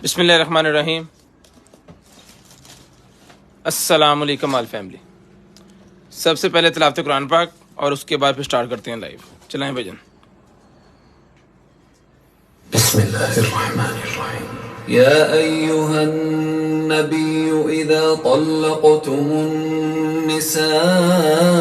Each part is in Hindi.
बिस्मिल्लाहिर्रहमानिर्रहीम। अस्सलाम वालेकुम ऑल फैमिली। सबसे पहले तिलावत कुरान पाक और उसके बाद फिर स्टार्ट करते हैं लाइव। चलाएं भजन। बिस्मिल्लाहिर्रहमानिर्रहीम। या अय्युहन नबिय्यु इज़ा तल्लक़्तुमुन निसाअ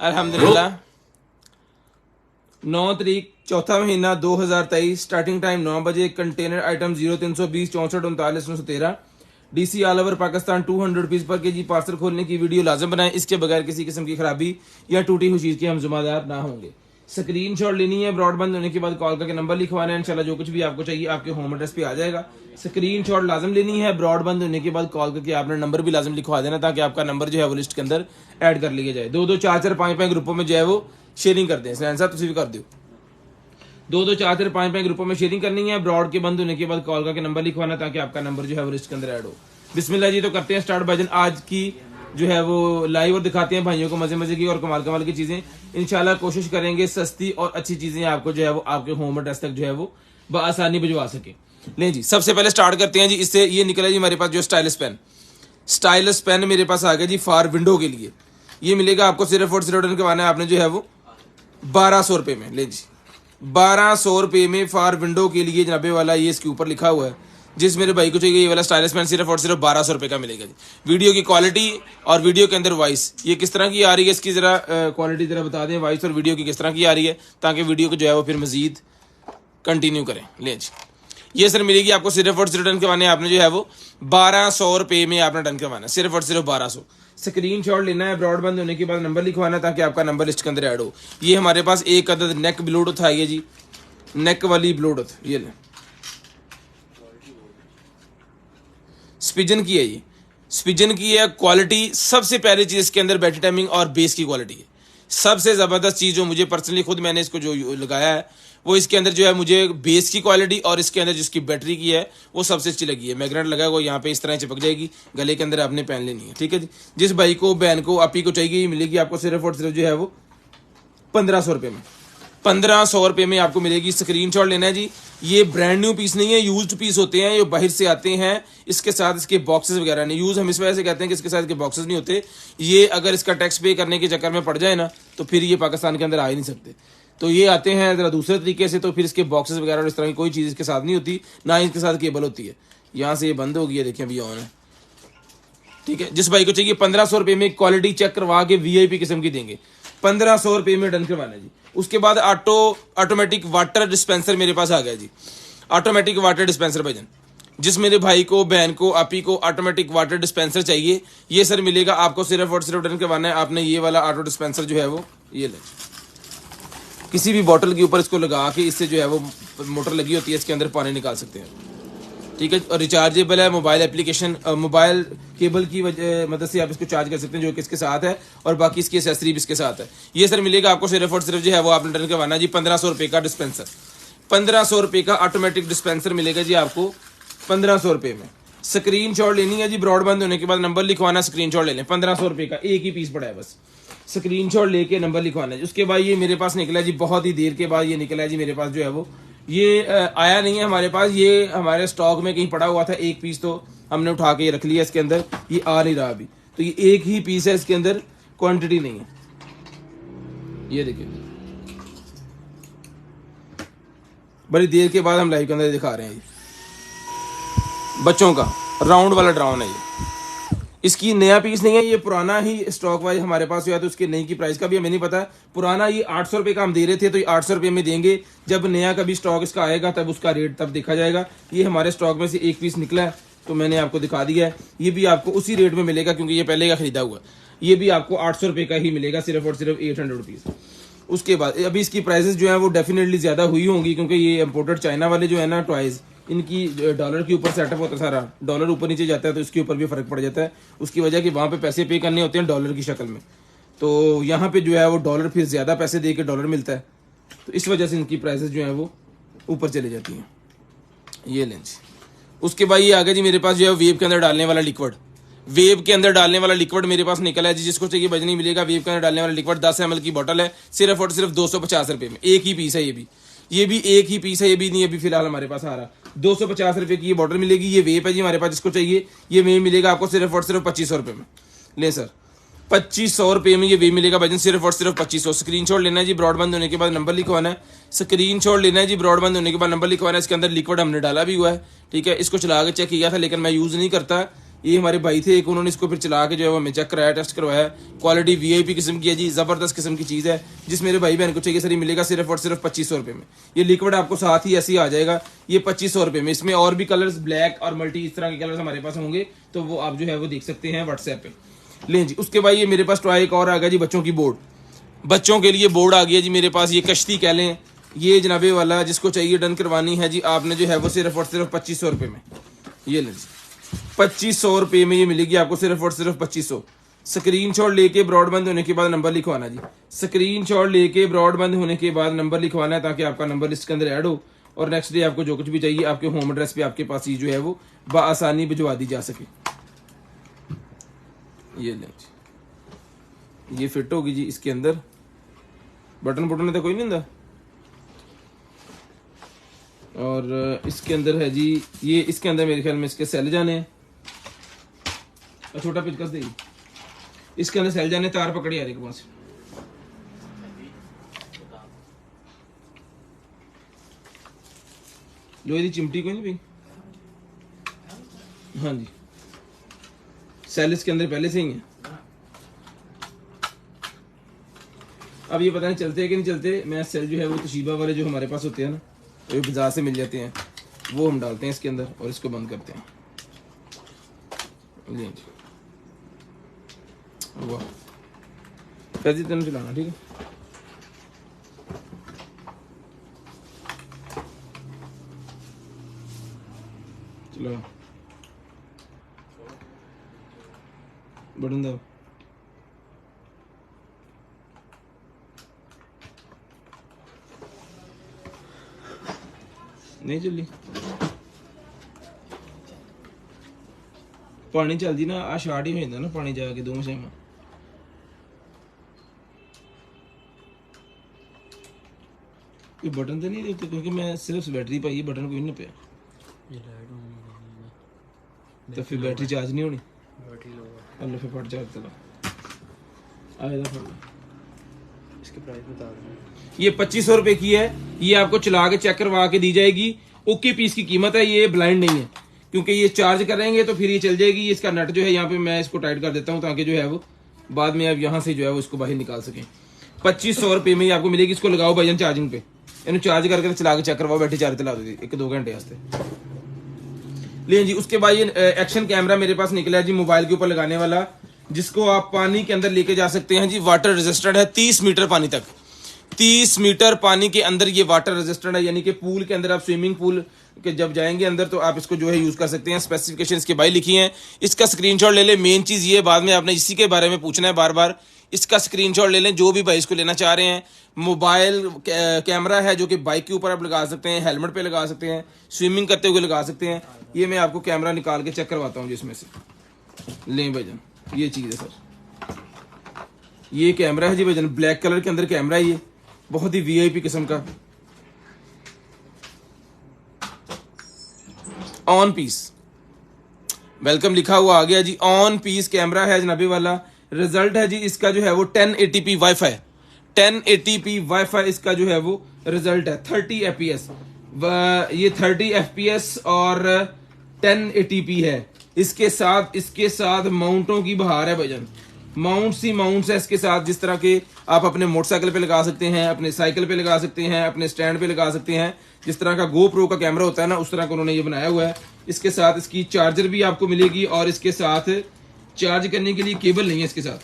अल्हम्दुलिल्लाह 9 तारीख चौथा महीना 2023 स्टार्टिंग टाइम 9 बजे container item 0320 64 39 913 DC all over Pakistan 200 rupees per KG parcel खोलने की वीडियो लाजम बनाएं। इसके बगैर किसी किस्म की खराबी या टूटी हुई चीज के हम जिम्मेदार ना होंगे। स्क्रीनशॉट लेनी है, ब्रॉडबैंड होने के बाद कॉल करके नंबर लिखवाना है, इंशाल्लाह जो कुछ भी आपको चाहिए आपके होम एड्रेस पे आ जाएगा। स्क्रीनशॉट लाजम लेनी है, ब्रॉडबैंड होने के बाद कॉल करके आपने नंबर भी लाजम लिखवा देना ताकि आपका नंबर जो है वो लिस्ट के अंदर ऐड कर लिया जाए। 2-2 4-4 5-5 ग्रुपों में जो है वो शेयरिंग कर दें। सैन साहब तुम भी कर दो। 2-2 4-4 5-5 ग्रुपों में शेयरिंग करनी है। ब्रॉड के बंद होने के बाद कॉल करके नंबर लिखवाना ताकि आपका नंबर जो है वो लिस्ट के अंदर ऐड हो। बिस्मिल्लाह जी, तो करते हैं स्टार्ट भाईजान आज की जो है वो लाइव और दिखाते हैं भाइयों को मजे मजे की और कमाल कमाल की चीजें। इंशाल्लाह कोशिश करेंगे सस्ती और अच्छी चीजें आपको जो है वो आपके होम एड्रेस तक जो है वो बआसानी भिजवा सके। ले जी, सबसे पहले स्टार्ट करते हैं जी। इससे ये निकला जी हमारे पास जो स्टाइलिश पेन मेरे पास आ गया जी फॉर विंडो के लिए। ये मिलेगा आपको सिर्फ और सिर्फ करवाना है आपने जो है वो 1200 रुपए में। ले जी, 1200 रुपए में फॉर विंडो के लिए जनाबे वाला ये इसके ऊपर लिखा हुआ है। जिस मेरे भाई को चाहिए ये वाला स्टाइलिश पेन सिर्फ और सिर्फ 1200 रुपए का मिलेगा जी। वीडियो की क्वालिटी और वीडियो के अंदर वॉइस ये किस तरह की आ रही है, इसकी जरा क्वालिटी जरा बता दें, वॉइस और वीडियो की किस तरह की आ रही है, ताकि वीडियो को जो है वो फिर मजीद कंटिन्यू करें। ले जी, ये सर मिलेगी आपको सिर्फ और सिर्फ डन करवाने आपने जो है वो 1200 रुपए में आपने डन करवाना, सिर्फ और सिर्फ 1200। स्क्रीनशॉट लेना है, ब्रॉडबैंड होने के बाद नंबर लिखवाना ताकि आपका नंबर लिस्ट के अंदर ऐड हो। ये हमारे पास एक अदद नेक ब्लूटूथ आई है जी, नेक वाली ब्लूटूथ, ये ले स्पिजन की है, ये स्पिजन की है। क्वालिटी सबसे पहली चीज इसके अंदर बैटरी टाइमिंग और बेस की क्वालिटी है। सबसे जबरदस्त चीज जो मुझे पर्सनली खुद मैंने इसको जो लगाया है वो इसके अंदर जो है मुझे बेस की क्वालिटी और इसके अंदर जिसकी बैटरी की है वो सबसे अच्छी लगी है। मैग्नेट लगा हुआ यहाँ पे इस तरह चिपक जाएगी, गले के अंदर आपने पहन लेनी है। ठीक है जी, जिस भाई को बहन को आपी को चाहिए मिलेगी आपको सिर्फ और सिर्फ जो है वो 1500 रुपए में। 1500 रुपए में आपको मिलेगी। स्क्रीनशॉट लेना है जी। ये ब्रांड न्यू पीस नहीं है, यूज्ड पीस होते हैं, ये बाहर से आते हैं। इसके साथ इसके बॉक्सेस वगैरह नहीं। यूज हम इस वजह से कहते हैं कि इसके साथ इसके बॉक्सेस नहीं होते। ये अगर इसका टैक्स पे करने के चक्कर में पड़ जाए ना तो फिर ये पाकिस्तान के अंदर आ ही नहीं सकते। तो ये आते हैं जरा दूसरे तरीके से, तो फिर इसके बॉक्सेस वगैरह और इस तरह की कोई चीज़ इसके साथ नहीं होती, ना ही इसके साथ केबल होती है। यहाँ से ये बंद हो गई है, देखिए अभी ऑन है। ठीक है, जिस भाई को चाहिए 1500 रुपए में क्वालिटी चेक करवा के VIP किस्म की देंगे। 1500 रुपए में डन करवाना जी। उसके बाद ऑटोमेटिक वाटर डिस्पेंसर मेरे पास आ गया जी। ऑटोमेटिक वाटर डिस्पेंसर भाईजान, जिस मेरे भाई को बहन को आपी को ऑटोमेटिक वाटर डिस्पेंसर चाहिए ये सर मिलेगा आपको सिर्फ और सिर्फ डन करवाना है आपने। ये वाला ऑटो डिस्पेंसर जो है वो ये ले, किसी भी बॉटल के ऊपर इसको लगा के इससे जो है वो मोटर लगी होती है, इसके अंदर पानी निकाल सकते हैं। ठीक है। और रिचार्जेबल है, मोबाइल एप्लीकेशन, मोबाइल केबल की मदद से आप इसको चार्ज कर सकते हैं, जो कि इसके साथ है, और बाकी इसकी एसेसरी भी इसके साथ है। ये सर मिलेगा आपको सिर्फ और सिर्फ जो है वो आपने डन करवाना जी 1500 रुपये का डिस्पेंसर। 1500 रुपये का ऑटोमेटिक डिस्पेंसर मिलेगा जी आपको 1500 रुपये में। स्क्रीन शॉट लेनी है जी, ब्रॉडबैंड होने के बाद नंबर लिखवाना, स्क्रीन शॉट ले लें। 1500 रुपये का एक ही पीस पड़ा है, बस स्क्रीन शॉट लेके नंबर लिखवाना है। उसके बाद ये मेरे पास निकला जी, बहुत ही देर के बाद ये निकला है जी मेरे पास जो है वो, ये आया नहीं है हमारे पास, ये हमारे स्टॉक में कहीं पड़ा हुआ था एक पीस, तो हमने उठा के रख लिया इसके अंदर, ये आ नहीं रहा अभी। तो ये एक ही पीस है, इसके अंदर क्वांटिटी नहीं है। ये देखिए बड़ी देर के बाद हम लाइव के अंदर दिखा रहे हैं। ये बच्चों का राउंड वाला ड्राउन है, ये इसकी नया पीस नहीं है, ये पुराना ही स्टॉक वाइज हमारे पास हुआ, तो उसके नई की प्राइस का भी हमें नहीं पता। पुराना ये 800 रुपये का हम दे रहे थे, तो ये 800 रुपये में देंगे। जब नया कभी स्टॉक इसका आएगा तब उसका रेट तब देखा जाएगा। ये हमारे स्टॉक में से एक पीस निकला है, तो मैंने आपको दिखा दिया है। ये भी आपको उसी रेट में मिलेगा क्योंकि ये पहले का खरीदा हुआ। ये भी आपको 800 रुपये का ही मिलेगा, सिर्फ और सिर्फ 800 रुपीज़। उसके बाद अभी इसकी प्राइसेस जो है वो डेफिनेटली ज़्यादा हुई होंगी, क्योंकि ये इम्पोर्टेड चाइना वाले जो है ना टॉयज़, इनकी डॉलर के ऊपर सेटअप होता है सारा, डॉलर ऊपर नीचे जाता है तो इसके ऊपर भी फर्क पड़ जाता है। उसकी वजह कि वहाँ पे पैसे पे करने होते हैं डॉलर की शक्ल में, तो यहाँ पे जो है वो डॉलर फिर ज़्यादा पैसे दे के डॉलर मिलता है, तो इस वजह से इनकी प्राइसेस जो है वो ऊपर चली जाती हैं। ये लें जी। उसके बाद ये आ गया जी मेरे पास जो है वेब के अंदर डालने वाला लिक्विड। वेब के अंदर डालने वाला लिक्विड मेरे पास निकला है जी, जिसको चाहिए बजनी मिलेगा। वेब के अंदर डालने वाला लिक्विड 10 ml की बोतल है, सिर्फ और सिर्फ 250 रुपये में। एक ही पीस है, ये भी एक ही पीस है, ये भी नहीं अभी फिलहाल हमारे पास आ रहा। 250 रुपये की ये बॉटल मिलेगी। ये वेप है जी हमारे पास, जिसको चाहिए ये वेप मिलेगा आपको सिर्फ और सिर्फ 2500 रुपये में। ले सर 2500 रुपये में ये वेप मिलेगा वजन, सिर्फ और सिर्फ 2500। स्क्रीनशॉट लेना है जी, ब्रॉडबैंड होने के बाद नंबर लिखवाना है। स्क्रीनशॉट लेना है जी, ब्रॉडबैंड होने के बाद नंबर लिखवाना है। इसके अंदर लिक्विड हमने डाला भी हुआ है, ठीक है। इसको चला के चेक किया था, लेकिन मैं यूज़ नहीं करता। ये हमारे भाई थे एक, उन्होंने इसको फिर चला के जो है वो हमें चेक कराया, टेस्ट करवाया। क्वालिटी VIP किस्म की है जी, ज़बरदस्त किस्म की चीज़ है। जिस मेरे भाई बहन को चाहिए सर, ये मिलेगा सिर्फ और सिर्फ 2500 रुपये में। ये लिक्विड आपको साथ ही ऐसे ही आ जाएगा, ये 2500 रुपये में। इसमें और भी कलर्स, ब्लैक और मल्टी इस तरह के कलर्स हमारे पास होंगे, तो वो आप जो है वो देख सकते हैं व्हाट्सएप पे। लें जी। उसके बाद ये मेरे पास टॉय एक और आ गया जी, बच्चों की बोर्ड। बच्चों के लिए बोर्ड आ गया जी मेरे पास, ये कश्ती कह लें, ये जनाबे वाला, जिसको चाहिए डन करवानी है जी आपने जो है वो सिर्फ और सिर्फ 2500 रुपये में। ये लें जी, 2500 रुपये में ये मिलेगी आपको सिर्फ और सिर्फ 2500। स्क्रीनशॉट लेके ब्रॉडबैंड होने के बाद नंबर लिखवाना जी, स्क्रीनशॉट लेके ब्रॉडबैंड होने के बाद नंबर लिखवाना है, ताकि आपका नंबर लिस्ट के अंदर ऐड हो और नेक्स्ट डे आपको जो कुछ भी चाहिए आपके होम एड्रेस पे आपके पास ये जो है वो बआसानी भिजवा दी जा सके। ये लें जी, ये फिट होगी जी इसके अंदर, बटन बटन तो कोई नहीं होता। और इसके अंदर है जी, ये इसके अंदर मेरे ख्याल में इसके सेल जाने हैं, छोटा पिचकस दे, इसके अंदर सेल जाने, तार पकड़ी आ रही के पास। लोहे की चिमटी कोई नहीं भाई, हाँ जी, सेल इसके अंदर पहले से ही है। अब ये पता नहीं चलते कि नहीं चलते, मैं सेल जो है वो तशीबा वाले जो हमारे पास होते हैं ना, वो बाजार से मिल जाते हैं, वो हम डालते हैं इसके अंदर और इसको बंद करते हैं। वाह, कैसे तेन चलाना, ठीक है। चलो बटन दो, नहीं चली पानी चलती ना, आ शार्ट ही हो जाता ना पानी जाके दो मशीन में। कोई बटन तो नहीं देते, क्योंकि मैं सिर्फ बैटरी पाई, बटन कोई नहीं पाया, तो फिर बैटरी चार्ज नहीं होनी। अल्लाह फिर फट चार्ज चला आएगा फट। इसके प्राइस बता दो, ये 2500 रुपये की है, ये आपको चला के चेक करवा के दी जाएगी। ओके पीस की कीमत है, ये ब्लाइंड नहीं है, क्योंकि ये चार्ज करेंगे तो फिर ये चल जाएगी। इसका नट जो है यहाँ पे मैं इसको टाइट कर देता हूँ, ताकि जो है वो बाद में आप यहाँ से जो है वो इसको बाहर निकाल सकें। 2500 रुपये में आपको मिलेगी। इसको लगाओ भाईजान चार्जिंग पे, इन्हें चार्ज करके चला के चेक करवाओ, बैटरी चार्ज चला दो 1-2 घंटे वास्ते। लें जी। उसके बाद ये एक्शन कैमरा मेरे पास निकला है जी, मोबाइल के ऊपर लगाने वाला, जिसको आप पानी के अंदर लेके जा सकते हैं जी। वाटर रेजिस्टेंट है, 30 मीटर पानी तक, 30 मीटर पानी के अंदर ये वाटर रेजिस्टेंट है, यानी कि पूल के अंदर आप स्विमिंग पूल के जब जाएंगे अंदर तो आप इसको जो है यूज कर सकते हैं। स्पेसिफिकेशन इसके बाई लिखी हैं, इसका स्क्रीनशॉट ले लें। मेन चीज ये, बाद में आपने इसी के बारे में पूछना है बार बार, इसका स्क्रीनशॉट ले लें जो भी भाई इसको लेना चाह रहे हैं। मोबाइल कैमरा है जो कि बाइक के ऊपर आप लगा सकते हैं, हेलमेट पे लगा सकते हैं, स्विमिंग करते हुए लगा सकते हैं। ये मैं आपको कैमरा निकाल के चेक करवाता हूँ जिसमें से, लें भाईजान ये चीज़ है सर, ये कैमरा है जी भाईजान, ब्लैक कलर के अंदर कैमरा है, ये बहुत ही वीआईपी किस्म का ऑन पीस, वेलकम लिखा हुआ आ गया जी। ऑन पीस कैमरा है जनाबी वाला। रिजल्ट है जी इसका जो है वो 1080p वाईफाई, 1080p वाईफाई इसका जो है वो रिजल्ट है। 30 fps, ये 30 fps और 1080p है। इसके साथ माउंटों की बहार है भाईजान, माउंट्स ही माउंट्स है इसके साथ, जिस तरह के आप अपने मोटरसाइकिल पे लगा सकते हैं, अपने साइकिल पे लगा सकते हैं, अपने स्टैंड पे लगा सकते हैं। जिस तरह का GoPro का कैमरा होता है ना, उस तरह का उन्होंने ये बनाया हुआ है। इसके साथ इसकी चार्जर भी आपको मिलेगी और इसके साथ चार्ज करने के लिए केबल नहीं है इसके साथ।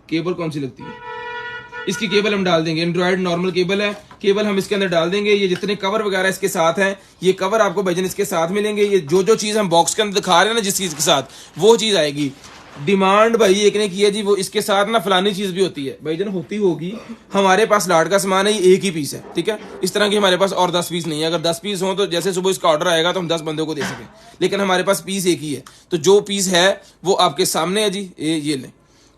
केबल कौन सी लगती है, इसकी केबल हम डाल देंगे, एंड्रॉइड नॉर्मल केबल है, केबल हम इसके अंदर डाल देंगे। ये जितने कवर वगैरह इसके साथ हैं, ये कवर आपको भाईजान इसके साथ मिलेंगे। ये जो चीज़ हम बॉक्स के अंदर दिखा रहे हैं ना, जिस चीज़ के साथ वो चीज़ आएगी। डिमांड भाई एक ने की है जी, वो इसके साथ ना फलानी चीज़ भी होती है भाईजान, होती होगी। हमारे पास लाट का सामान है, ये एक ही पीस है, ठीक है। इस तरह की हमारे पास और 10 पीस नहीं है। अगर 10 पीस हो तो जैसे सुबह इसका ऑर्डर आएगा तो हम 10 बंदों को दे सकें, लेकिन हमारे पास पीस एक ही है। तो जो पीस है वो आपके सामने है जी, ये लें,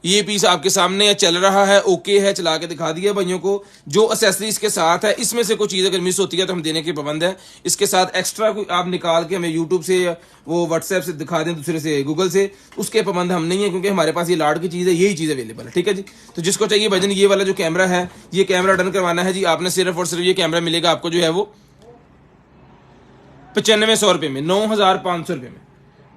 ये पीस आपके सामने चल रहा है, ओके है, चला के दिखा दिया भाइयों को। जो असेसरीज के साथ है, इसमें से कोई चीज़ अगर मिस होती है तो हम देने के पाबंद है। इसके साथ एक्स्ट्रा कोई आप निकाल के हमें यूट्यूब से वो व्हाट्सएप से दिखा दें, दूसरे से गूगल से, उसके पाबंद हम नहीं है, क्योंकि हमारे पास ये लाड की चीज़ है, यही चीज़ अवेलेबल है, ठीक है जी। तो जिसको चाहिए भाईजान ये वाला जो कैमरा है, ये कैमरा डन करवाना है जी आपने। सिर्फ और सिर्फ ये कैमरा मिलेगा आपको जो है वो 9500 रुपये में, 9500 रुपये में,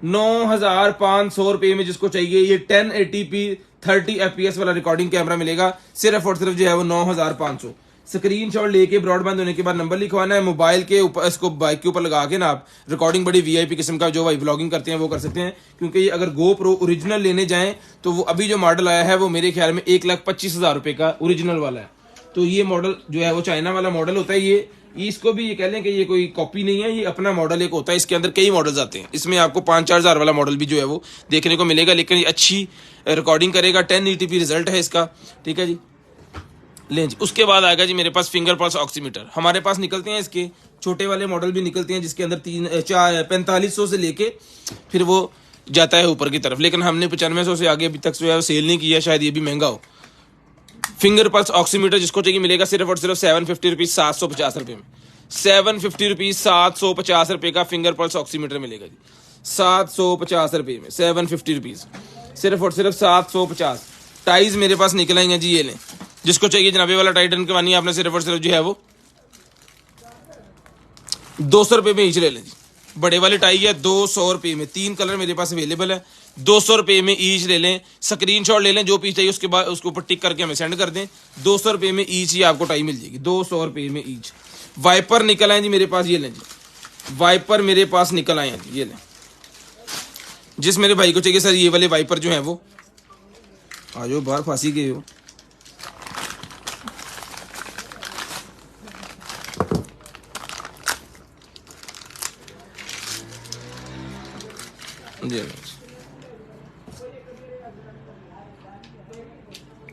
9500 रुपये में। जिसको चाहिए ये 1080p 30 fps वाला रिकॉर्डिंग कैमरा मिलेगा, सिर्फ और सिर्फ जो है वो 9500। स्क्रीनशॉट लेके ब्रॉडबैंड होने के बाद नंबर लिखवाना है, मोबाइल के ऊपर इसको बाइक के ऊपर लगा के ना आप रिकॉर्डिंग बड़ी वीआईपी किस्म का जो भाई ब्लॉगिंग करते हैं वो कर सकते हैं। क्योंकि ये अगर GoPro ओरिजिनल लेने जाएं तो वो अभी जो मॉडल आया है वो मेरे ख्याल में 1,25,000 रुपये का ओरिजिनल वाला है। तो ये मॉडल जो है वो चाइना वाला मॉडल होता है। ये इसको भी ये कह लें कि ये कोई कॉपी नहीं है, ये अपना मॉडल एक होता है। इसके अंदर कई मॉडल्स आते हैं, इसमें आपको 5-4 हज़ार वाला मॉडल भी जो है वो देखने को मिलेगा, लेकिन ये अच्छी रिकॉर्डिंग करेगा। 1080p रिजल्ट है इसका, ठीक है जी। लें जी, उसके बाद आएगा जी मेरे पास फिंगर पल्स ऑक्सीमीटर। हमारे पास निकलते हैं इसके छोटे वाले मॉडल भी निकलते हैं, जिसके अंदर 4500 से लेके फिर वो जाता है ऊपर की तरफ, लेकिन हमने 9500 से आगे अभी तक जो है वो सेल नहीं किया, शायद ये भी महंगा हो। फिंगर पल्स ऑक्सीमीटर जिसको चाहिए मिलेगा सिर्फ और सिर्फ 750 रुपीज़ 750 रुपये में। 750 रुपीज़ 750 रुपये का फिंगर पल्स ऑक्सीमीटर मिलेगा जी, 750 रुपये में 750 रुपीज़, सिर्फ और सिर्फ 750। टाइज मेरे पास निकल आएंगे जी, ये लें। जिसको चाहिए जनाबे वाला टाई डन करवानी है आपने, सिर्फ और सिर्फ जो है वो 200 रुपये में ईच ले लें जी। बड़े वाली टाई है 200 रुपये में, 3 कलर मेरे पास अवेलेबल है, 200 रुपये में ईच ले लें। स्क्रीनशॉट ले लें, जो पीस चाहिए उसके बाद उसके ऊपर टिक करके हमें सेंड कर दें। 200 रुपये में ईच ही आपको टाई मिल जाएगी, 200 रुपये में ईच। वाइपर निकल आए जी मेरे पास, ये लें जी, वाइपर मेरे पास निकल आए हैं जी, ये लें। जिस मेरे भाई को चाहिए सर ये वाले वाइपर जो हैं वो, आ जाओ बाहर, फांसी गए हो।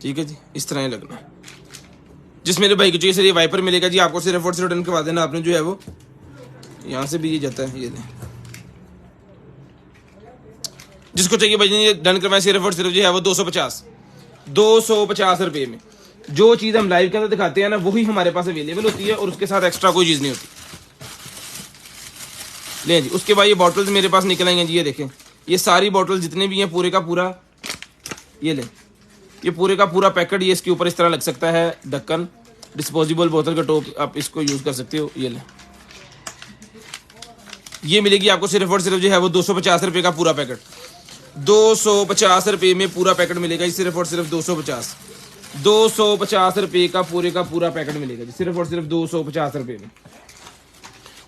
ठीक है जी, इस तरह ही लगना है। जिस मेरे भाई को चाहिए सर ये वाइपर मिलेगा जी आपको, सिर्फ और सिर्फ डन करवा देना आपने जो है वो। यहाँ से भी ये जाता है, ये जिसको चाहिए भाई ये डन करवाएं, सिर्फ और सिर्फ जो है वो 250 रुपये में। जो चीज़ हम लाइव के अंदर दिखाते हैं ना वही हमारे पास अवेलेबल होती है, और उसके साथ एक्स्ट्रा कोई चीज़ नहीं होती। ले जी, उसके बाद ये बॉटल्स मेरे पास निकल आएंगे जी, ये देखें, ये सारी बॉटल जितने भी हैं पूरे का पूरा, ये लें, ये पूरे का पूरा पैकेट। ये इसके ऊपर इस तरह लग सकता है ढक्कन, डिस्पोजेबल बोतल का टॉप, आप इसको यूज़ कर सकते हो। ये लें, ये मिलेगी आपको सिर्फ और सिर्फ जो है वो 250 रुपये का पूरा पैकेट, 250 रुपये में पूरा पैकेट मिलेगा जी, सिर्फ और सिर्फ 250 रुपये का पूरे का पूरा पैकेट मिलेगा जी, सिर्फ और सिर्फ 250 रुपये में।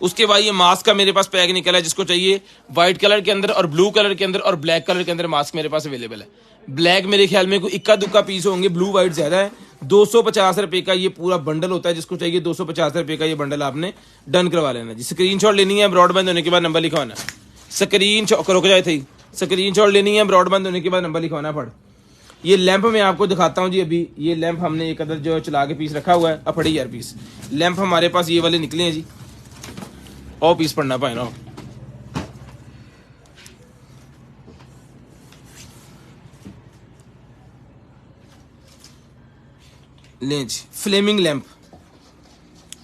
उसके बाद ये मास्क का मेरे पास पैक निकला है, जिसको चाहिए व्हाइट कलर के अंदर और ब्लू कलर के अंदर और ब्लैक कलर के अंदर मास्क मेरे पास अवेलेबल है। ब्लैक मेरे ख्याल में कोई इक्का दुक्का पीस होंगे, ब्लू व्हाइट ज्यादा है। 250 रुपए का ये पूरा बंडल होता है, जिसको चाहिए 250 रुपए का ये बंडल आपने डन करवा लेना जी। स्क्रीनशॉट लेनी है, ब्रॉडबैंड होने के बाद नंबर लिखवाना। स्क्रीनशॉट रुक जाए थे, स्क्रीनशॉट लेनी है, ब्रॉडबैंड होने के बाद नंबर लिखवाना पड़। ये लैंप मैं आपको दिखाता हूँ जी। अभी ये लैंप हमने एक अदर जो चला के पीस रखा हुआ है, अब पड़ी यार पीस लैंप हमारे पास ये वाले निकले हैं जी। और पीस पढ़ना पाए ना, लें जी। फ्लेमिंग लैंप,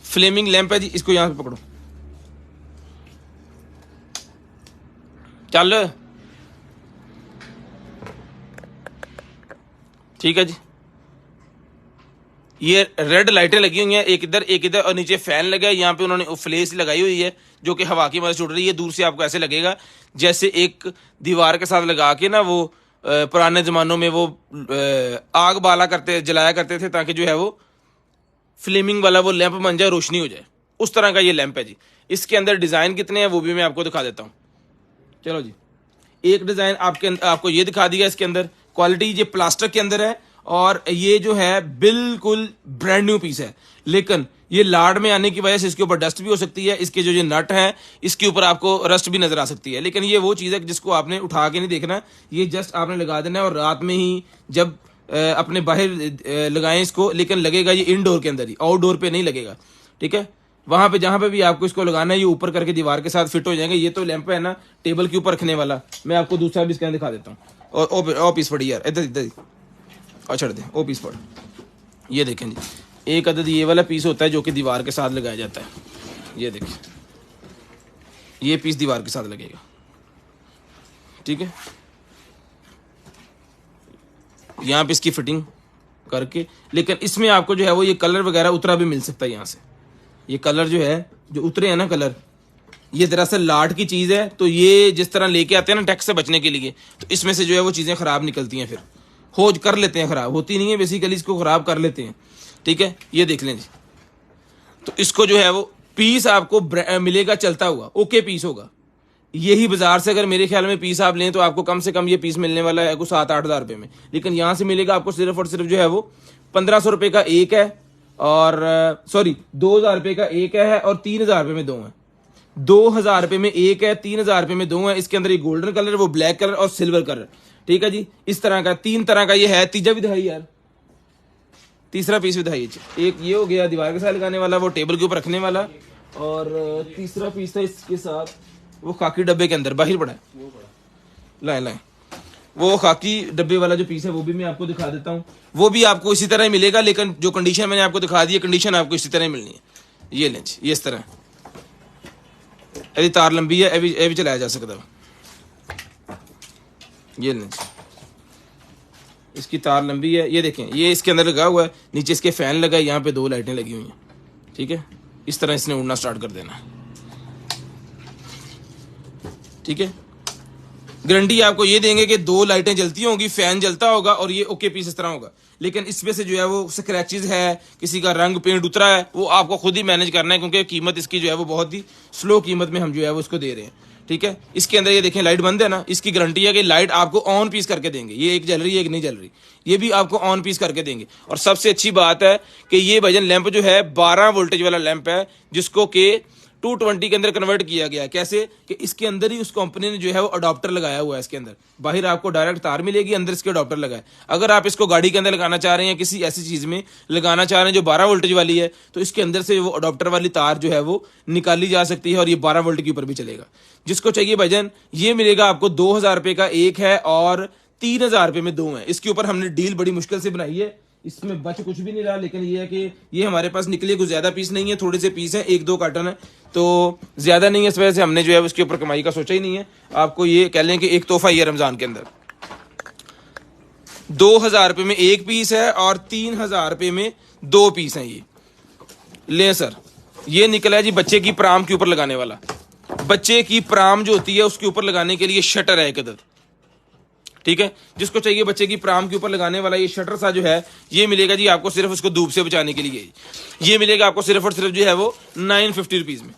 फ्लेमिंग लैंप है जी। इसको यहां पे पकड़ो, चल ठीक है जी। ये रेड लाइटें लगी हुई हैं, एक इधर और नीचे फैन लगा है। यहाँ पे उन्होंने फ्लेस लगाई हुई है जो कि हवा की मदद से उड़ रही है। दूर से आपको ऐसे लगेगा जैसे एक दीवार के साथ लगा के ना, वो पुराने जमानों में वो आग बाला जलाया करते थे ताकि जो है वो फ्लेमिंग वाला वो लैंप बन जाए, रोशनी हो जाए। उस तरह का ये लैंप है जी। इसके अंदर डिजाइन कितने हैं वो भी मैं आपको दिखा देता हूँ। चलो जी, एक डिजाइन आपको ये दिखा दिया। इसके अंदर क्वालिटी ये प्लास्टिक के अंदर है और ये जो है बिल्कुल ब्रांड न्यू पीस है, लेकिन ये लाड में आने की वजह से इसके ऊपर डस्ट भी हो सकती है। इसके जो नट है इसके ऊपर आपको रस्ट भी नजर आ सकती है, लेकिन ये वो चीज है जिसको आपने उठा के नहीं देखना। ये जस्ट आपने लगा देना है और रात में ही जब अपने बाहर लगाएं इसको, लेकिन लगेगा ये इनडोर के अंदर ही, आउटडोर पे नहीं लगेगा। ठीक है, वहां पे जहां पे भी आपको इसको लगाना है ये ऊपर करके दीवार के साथ फिट हो जाएंगे। ये तो लैंप है ना टेबल के ऊपर रखने वाला, मैं आपको दूसरा भी इसका दिखा देता हूँ। और पीस पड़ी यार, इधर इधर और छड़ दे, ओ पीस पड़। ये देखें जी, एक अदद ये वाला पीस होता है जो कि दीवार के साथ लगाया जाता है। ये देखिए, ये पीस दीवार के साथ लगेगा। ठीक है, यहाँ पे इसकी फिटिंग करके, लेकिन इसमें आपको जो है वो ये कलर वगैरह उतरा भी मिल सकता है। यहाँ से ये कलर जो है, जो उतरे हैं ना कलर, ये दरअसल लाट की चीज है। तो ये जिस तरह लेके आते हैं ना टैक्स से बचने के लिए, तो इसमें से जो है वो चीजें खराब निकलती हैं, फिर खोज कर लेते हैं, खराब होती नहीं है बेसिकली, इसको खराब कर लेते हैं। ठीक है, ये देख लें जी। तो इसको जो है वो पीस आपको मिलेगा चलता हुआ, ओके पीस होगा। यही बाजार से अगर मेरे ख्याल में पीस आप लें तो आपको कम से कम ये पीस मिलने वाला है कुछ 7-8 हज़ार रुपए में, लेकिन यहाँ से मिलेगा आपको सिर्फ और सिर्फ जो है वो 1500 रुपए का एक है, और सॉरी 2000 रुपए का एक है और 3000 रुपए में दो है। 2000 रुपए में एक है, 3000 रुपए में दो है। इसके अंदर ये गोल्डन कलर, वो ब्लैक कलर और सिल्वर कलर। ठीक है जी, इस तरह का 3 तरह का ये है। तीजा भी दिखाई यार, तीसरा पीस भी दिखाइए। एक ये हो गया दीवार के साथ लगाने वाला, वो टेबल के ऊपर रखने वाला, और तीसरा पीस था इसके साथ वो खाकी डब्बे के अंदर बाहर पड़ा है, लाए लाए वो खाकी डब्बे वाला जो पीस है वो भी मैं आपको दिखा देता हूँ। वो भी आपको इसी तरह मिलेगा, लेकिन जो कंडीशन मैंने आपको दिखा दी है, कंडीशन आपको इसी तरह मिलनी है। ये लें, ये इस तरह अभी तार लंबी है, ये भी चलाया जा सकता है। ये लें, इसकी तार लंबी है। ये देखें, ये इसके अंदर लगा हुआ है, नीचे इसके फैन लगा है, यहाँ पे 2 लाइटें लगी हुई हैं। ठीक है, इस तरह इसने उड़ना स्टार्ट कर देना है। ठीक है, गारंटी आपको ये देंगे कि 2 लाइटें जलती होंगी, फैन जलता होगा और ये ओके पीस इस तरह होगा। लेकिन इसमें से जो है वो स्क्रैचेस है, किसी का रंग पेंट उतरा है, वो आपको खुद ही मैनेज करना है, क्योंकि कीमत इसकी जो है वो बहुत ही स्लो कीमत में हम जो है वो इसको दे रहे हैं। ठीक है, इसके अंदर ये देखें लाइट बंद है ना, इसकी गारंटी है कि लाइट आपको ऑन पीस करके देंगे। ये एक जल रही है, एक नहीं जल रही, ये भी आपको ऑन पीस करके देंगे। और सबसे अच्छी बात है कि ये भजन लैंप जो है 12 वोल्टेज वाला लैंप है, जिसको कि 220 के अंदर कन्वर्ट किया गया है। कैसे कि इसके अंदर ही उस कंपनी ने जो है वो अडॉप्टर लगाया हुआ है। इसके अंदर बाहर आपको डायरेक्ट तार मिलेगी, अंदर इसके अडॉप्टर लगा है। अगर आप इसको गाड़ी के अंदर लगाना चाह रहे हैं, किसी ऐसी चीज में लगाना चाह रहे हैं जो 12 वोल्टेज वाली है, तो इसके अंदर से वो अडॉप्टर वाली तार जो है वो निकाली जा सकती है और ये 12 वोल्ट के ऊपर भी चलेगा। जिसको चाहिए भाईजान, ये मिलेगा आपको 2000 रुपए का एक है और 3000 रुपए में 2 है। इसके ऊपर हमने डील बड़ी मुश्किल से बनाई है, इसमें बच कुछ भी नहीं रहा, लेकिन ये है कि ये हमारे पास निकले कुछ ज्यादा पीस नहीं है, थोड़े से पीस हैं, 1-2 कार्टन है, तो ज्यादा नहीं है। इस वजह से हमने जो है उसके ऊपर कमाई का सोचा ही नहीं है। आपको ये कह लें कि एक तोहफा ही है रमजान के अंदर। 2000 रुपए में एक पीस है और 3000 रुपए में 2 पीस हैं। ये ले सर, ये निकला है जी बच्चे की प्राम के ऊपर लगाने वाला। बच्चे की प्राम जो होती है उसके ऊपर लगाने के लिए शटर है एक अदद। ठीक है, जिसको चाहिए बच्चे की प्राम के ऊपर लगाने वाला ये शटर सा जो है, ये मिलेगा जी आपको सिर्फ उसको धूप से बचाने के लिए। ये मिलेगा आपको सिर्फ और सिर्फ जो है वो 950 रुपीज में।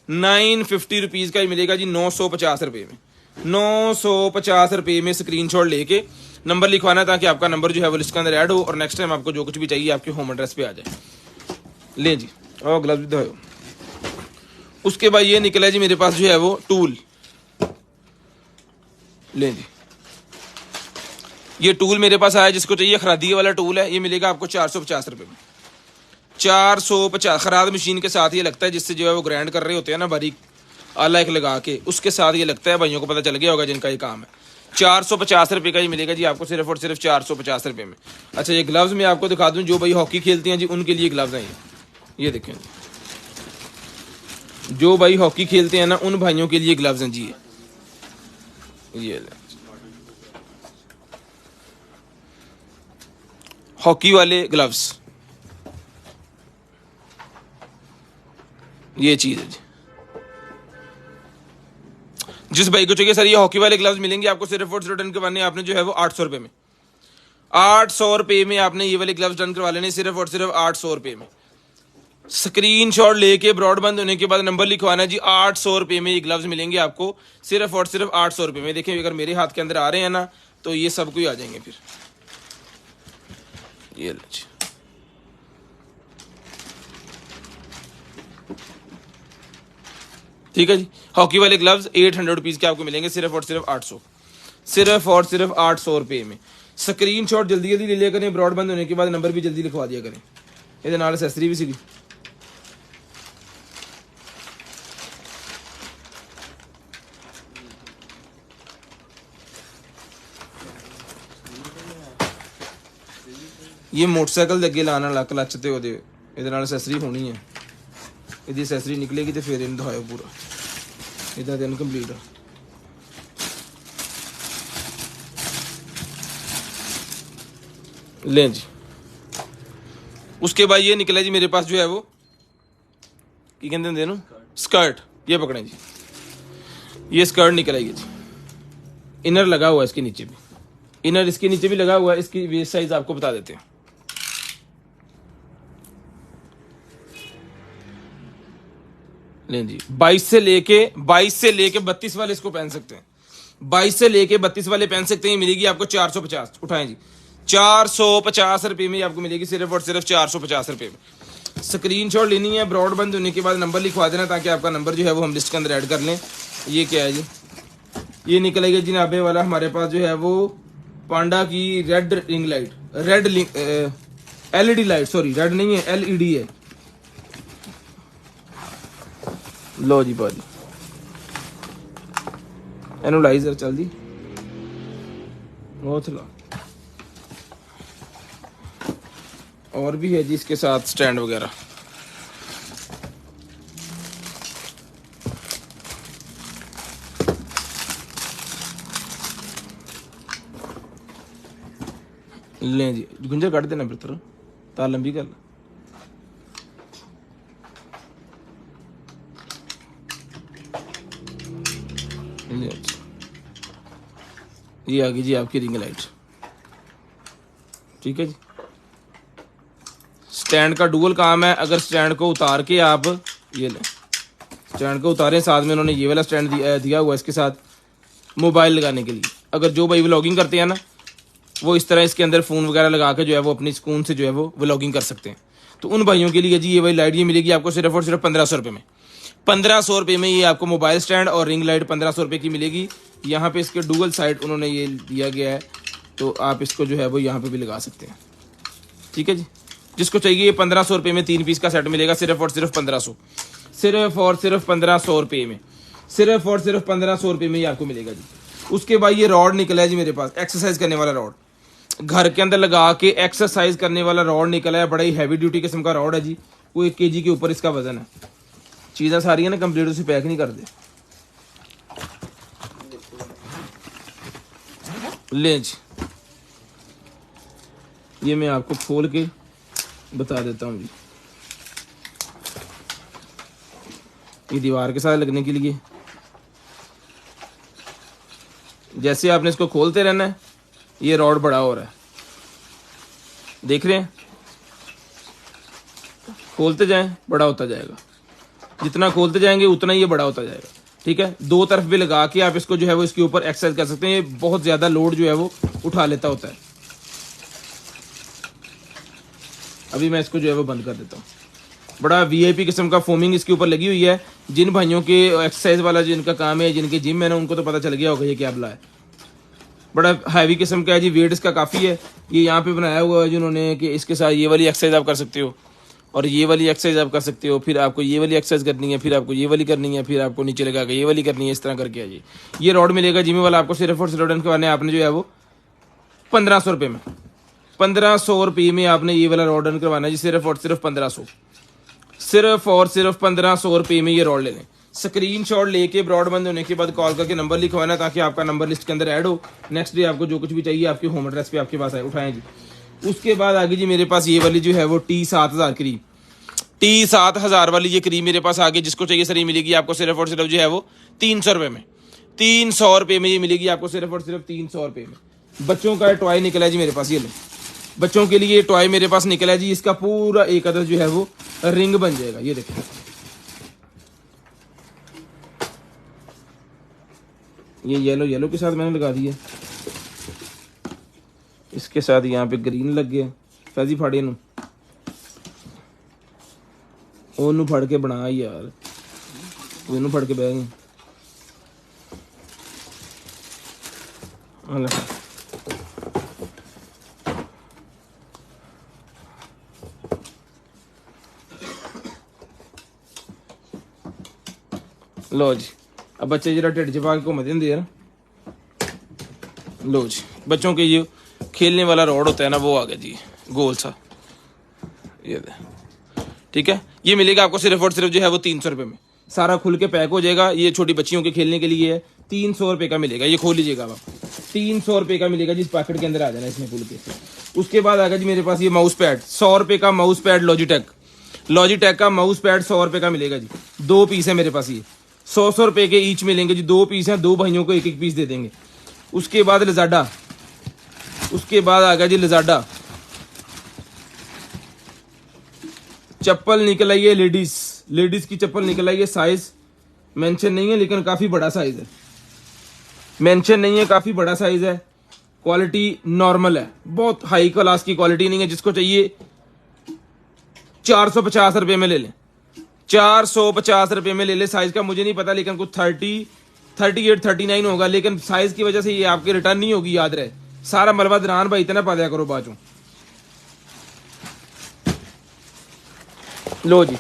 ₹950 का ही मिलेगा जी, 950 रुपये में। 950 रुपये में स्क्रीनशॉट लेके नंबर लिखवाना ताकि आपका नंबर जो है वो लिस्ट के अंदर ऐड हो और नेक्स्ट टाइम आपको जो कुछ भी चाहिए आपके होम एड्रेस पे आ जाए। ले जी, और ग्लव्स भी दो। उसके बाद ये निकला जी मेरे पास जो है वो टूल। ले जी, ये टूल मेरे पास आया, जिसको चाहिए खरादी वाला टूल है, ये मिलेगा आपको 450 रुपये में। 450 खराद मशीन के साथ ये लगता है, जिससे जो है वो ग्राइंड कर रहे होते हैं ना बारीक आला एक लगा के, उसके साथ ये लगता है। भाइयों को पता चल गया होगा जिनका ये काम है। 450 रुपये का ये मिलेगा जी आपको, सिर्फ और सिर्फ 450 रुपये में। अच्छा, ये ग्लव्स मैं आपको दिखा दूं, जो भाई हॉकी खेलते हैं जी उनके लिए ग्लव्स हैं ये देखें, जो भाई हॉकी खेलते हैं ना उन भाइयों के लिए ग्लव्स हैं जी ये हॉकी वाले ग्लव्स, ये चीज है जी। जिस भाई को चाहिए सर ये हॉकी वाले ग्लव्स मिलेंगे आपको सिर्फ और सिर्फ डन करवाने आपने जो है वो 800 रुपये में। 800 रुपये में आपने ये वाले ग्लव्स डन करवा लेने, सिर्फ और सिर्फ 800 रुपये में। स्क्रीनशॉट लेके ब्रॉडबैंड होने के बाद नंबर लिखवाना जी। 800 रुपये में ये ग्लव्स मिलेंगे आपको, सिर्फ और सिर्फ 800 रुपये में। देखिए अगर मेरे हाथ के अंदर आ रहे हैं ना तो ये सब कोई आ जाएंगे फिर। ये ठीक है जी, हॉकी वाले ग्लव्स 800 रुपीज़ के आपको मिलेंगे, सिर्फ और सिर्फ 800, सिर्फ और सिर्फ 800 रुपये में। स्क्रीनशॉट जल्दी जल्दी ले लिया करें, ब्रॉडबैंड होने के बाद नंबर भी जल्दी लिखवा दिया करें। ये नाल एक्सेसरी भी सी। ये मोटरसाइकिल अगे लाने वाला क्लच ते ओदे ਇਹਦੇ ਨਾਲ ਐਕਸੈਸਰੀ ਹੋਣੀ ਹੈ। ਇਹਦੀ ਐਕਸੈਸਰੀ ਨਿਕਲੇਗੀ ਤੇ ਫਿਰ ਇਹਨੂੰ ਦਿਖਾਓ ਪੂਰਾ। ਇਹਦਾ ਦਿਨ ਕੰਪਲੀਟ ਆ। लें जी, उसके बाद ये निकला जी मेरे पास जो है वो की कहते हैं ना स्कर्ट। ये पकड़े जी, ये स्कर्ट निकलेगी जी। इनर लगा हुआ है इसके नीचे भी, इनर इसके नीचे भी लगा हुआ है। इसकी वेस्ट साइज आपको बता देते हैं। लें जी, 22 से लेके 32 वाले इसको पहन सकते हैं। 22 से लेके 32 वाले पहन सकते हैं। मिलेगी आपको 450। उठाएं जी, 450 रुपये में आपको मिलेगी, सिर्फ और सिर्फ 450 रुपये में। स्क्रीनशॉट लेनी है, ब्रॉडबैंड होने के बाद नंबर लिखवा देना ताकि आपका नंबर जो है वो हम लिस्ट के अंदर ऐड कर लें। ये क्या है जी, ये निकलेगा जनाबे वाला हमारे पास जो है वो पांडा की red ring light, red LED light, sorry red नहीं है LED है। लो जी भाजी, एनालाइजर चल दी बहुत ला। और भी है जी इसके साथ स्टैंड वगैरह। लें जी, गुंजर काट देना फिर तार लंबी कर। ये आ गई जी आपकी रिंग लाइट। ठीक है जी, स्टैंड का डुअल काम है। अगर स्टैंड को उतार के आप ये लें, स्टैंड को उतारें, साथ में उन्होंने ये वाला स्टैंड दिया हुआ है इसके साथ मोबाइल लगाने के लिए। अगर जो भाई व्लॉगिंग करते हैं ना वो इस तरह इसके अंदर फ़ोन वगैरह लगा के जो है वो अपनी सुकून से जो है वो व्लॉगिंग कर सकते हैं। तो उन भाइयों के लिए जी ये वाली लाइट ये मिलेगी आपको सिर्फ और सिर्फ 1500 रुपये में। 1500 रुपये में ये आपको मोबाइल स्टैंड और रिंग लाइट 1500 रुपये की मिलेगी। यहाँ पे इसके डुअल साइड उन्होंने ये दिया गया है, तो आप इसको जो है वो यहाँ पे भी लगा सकते हैं। ठीक है जी, जिसको चाहिए 1500 रुपये में 3 पीस का सेट मिलेगा, सिर्फ और सिर्फ 1500, सिर्फ और सिर्फ 1500 रुपये में, सिर्फ और सिर्फ 1500 रुपये में ये आपको मिलेगा जी। उसके बाद ये रॉड निकला है जी मेरे पास, एक्सरसाइज करने वाला रॉड, घर के अंदर लगा के एक्सरसाइज करने वाला रॉड निकला है। बड़ा ही हैवी ड्यूटी किस्म का रॉड है जी, वो 1 kg के ऊपर इसका वजन है। चीज़ें सारी है ना कंप्लीट, उसे पैक नहीं कर दे। ले जी, ये मैं आपको खोल के बता देता हूँ जी। ये दीवार के साथ लगने के लिए जैसे आपने इसको खोलते रहना है, ये रॉड बड़ा हो रहा है, देख रहे हैं, खोलते जाएं बड़ा होता जाएगा। जितना खोलते जाएंगे उतना ही ये बड़ा होता जाएगा। ठीक है, दो तरफ भी लगा के आप इसको जो है वो इसके ऊपर एक्सरसाइज कर सकते हैं। ये बहुत ज्यादा लोड जो है वो उठा लेता होता है। अभी मैं इसको जो है वो बंद कर देता हूँ। बड़ा वीआईपी किस्म का फोमिंग इसके ऊपर लगी हुई है। जिन भाइयों के एक्सरसाइज वाला जिनका काम है, जिनके जिम है ना, उनको तो पता चल गया होगा ये क्या बला है। बड़ा हैवी किस्म का है जी, वेट इसका काफ़ी है। ये यहाँ पे बनाया हुआ है जिन्होंने कि इसके साथ ये वाली एक्सरसाइज आप कर सकते हो और ये वाली एक्सरसाइज आप कर सकते हो। फिर आपको ये वाली एक्सरसाइज करनी है, फिर आपको ये वाली करनी है, फिर आपको नीचे लगा के ये वाली करनी है। इस तरह करके है जी। ये रॉड मिलेगा जिम वाला आपको सिर्फ और सिर्फ रन करवाने आपने जो है वो 1500 रुपये में, 1500 रुपये में आपने ये वाला रॉड रन करवाना है जी। सिर्फ और सिर्फ 1500, सिर्फ और सिर्फ 1500 रुपये में ये रॉड ले लें। स्क्रीनशॉट लेके ब्रॉड बंद होने के बाद कॉल करके नंबर लिखवाना ताकि आपका नंबर लिस्ट के अंदर ऐड हो। नेक्स्ट डे आपको जो कुछ भी चाहिए आपके होम एड्रेस पे आपके पास आए, उठाएं जी। उसके बाद आगे जी मेरे पास ये वाली जो है वो T7000 क्रीम, T7000 वाली ये क्रीम मेरे पास आगे जिसको चाहिए सर ये मिलेगी आपको सिर्फ और सिर्फ जो है वो 300 रुपये में। 300 रुपये में ये मिलेगी आपको सिर्फ और सिर्फ 300 रुपये में। बच्चों का टॉय निकला है जी मेरे पास, ये लो बच्चों के लिए ये टॉय मेरे पास निकला है जी। इसका पूरा एक अदर जो है वो रिंग बन जाएगा। ये देखिए, ये येलो के साथ मैंने लगा दिया, इसके साथ यहाँ पे ग्रीन लग गया। फैजी फाड़िए नू ओनू फड़ के बना यार, ओनू फड़ के बह गए। लो जी, अब बच्चे जरा ढिड च पा के घूमते होंगे ना। लो जी, बच्चों के ये खेलने वाला रोड होता है ना वो आ गया जी, गोल सा। ये ठीक है, ये मिलेगा आपको सिर्फ और सिर्फ जो है वो 300 रुपये में। सारा खुल के पैक हो जाएगा। ये छोटी बच्चियों के खेलने के लिए है, 300 रुपये का मिलेगा। ये खोल लीजिएगा आप, 300 रुपये का मिलेगा जिस पैकेट के अंदर आ जाना इसमें खुल के। उसके बाद आ गया जी मेरे पास ये माउस पैड, 100 रुपये का माउस पैड लॉजिटेक का माउस पैड 100 रुपये का मिलेगा जी। 2 पीस है मेरे पास, ये 100 रुपये के ईच मिलेंगे जी। 2 पीस हैं, 2 भाइयों को 1 पीस दे देंगे। उसके बाद लिजाडा, उसके बाद आ गया जी लिजाडा चप्पल निकल आई है। लेडीज की चप्पल निकल आई है। साइज मेंशन नहीं है लेकिन काफी बड़ा साइज है, मेंशन नहीं है, काफी बड़ा साइज है। क्वालिटी नॉर्मल है, बहुत हाई क्लास की क्वालिटी नहीं है। जिसको चाहिए 450 रुपये में ले लें, 450 रुपये में ले ले। साइज का मुझे नहीं पता लेकिन कुछ 30, 38, 39 होगा, लेकिन साइज की वजह से ये आपके रिटर्न नहीं होगी, याद रहे। सारा मलबा दरान भाई इतना पा दिया करो बाजू। लो जी,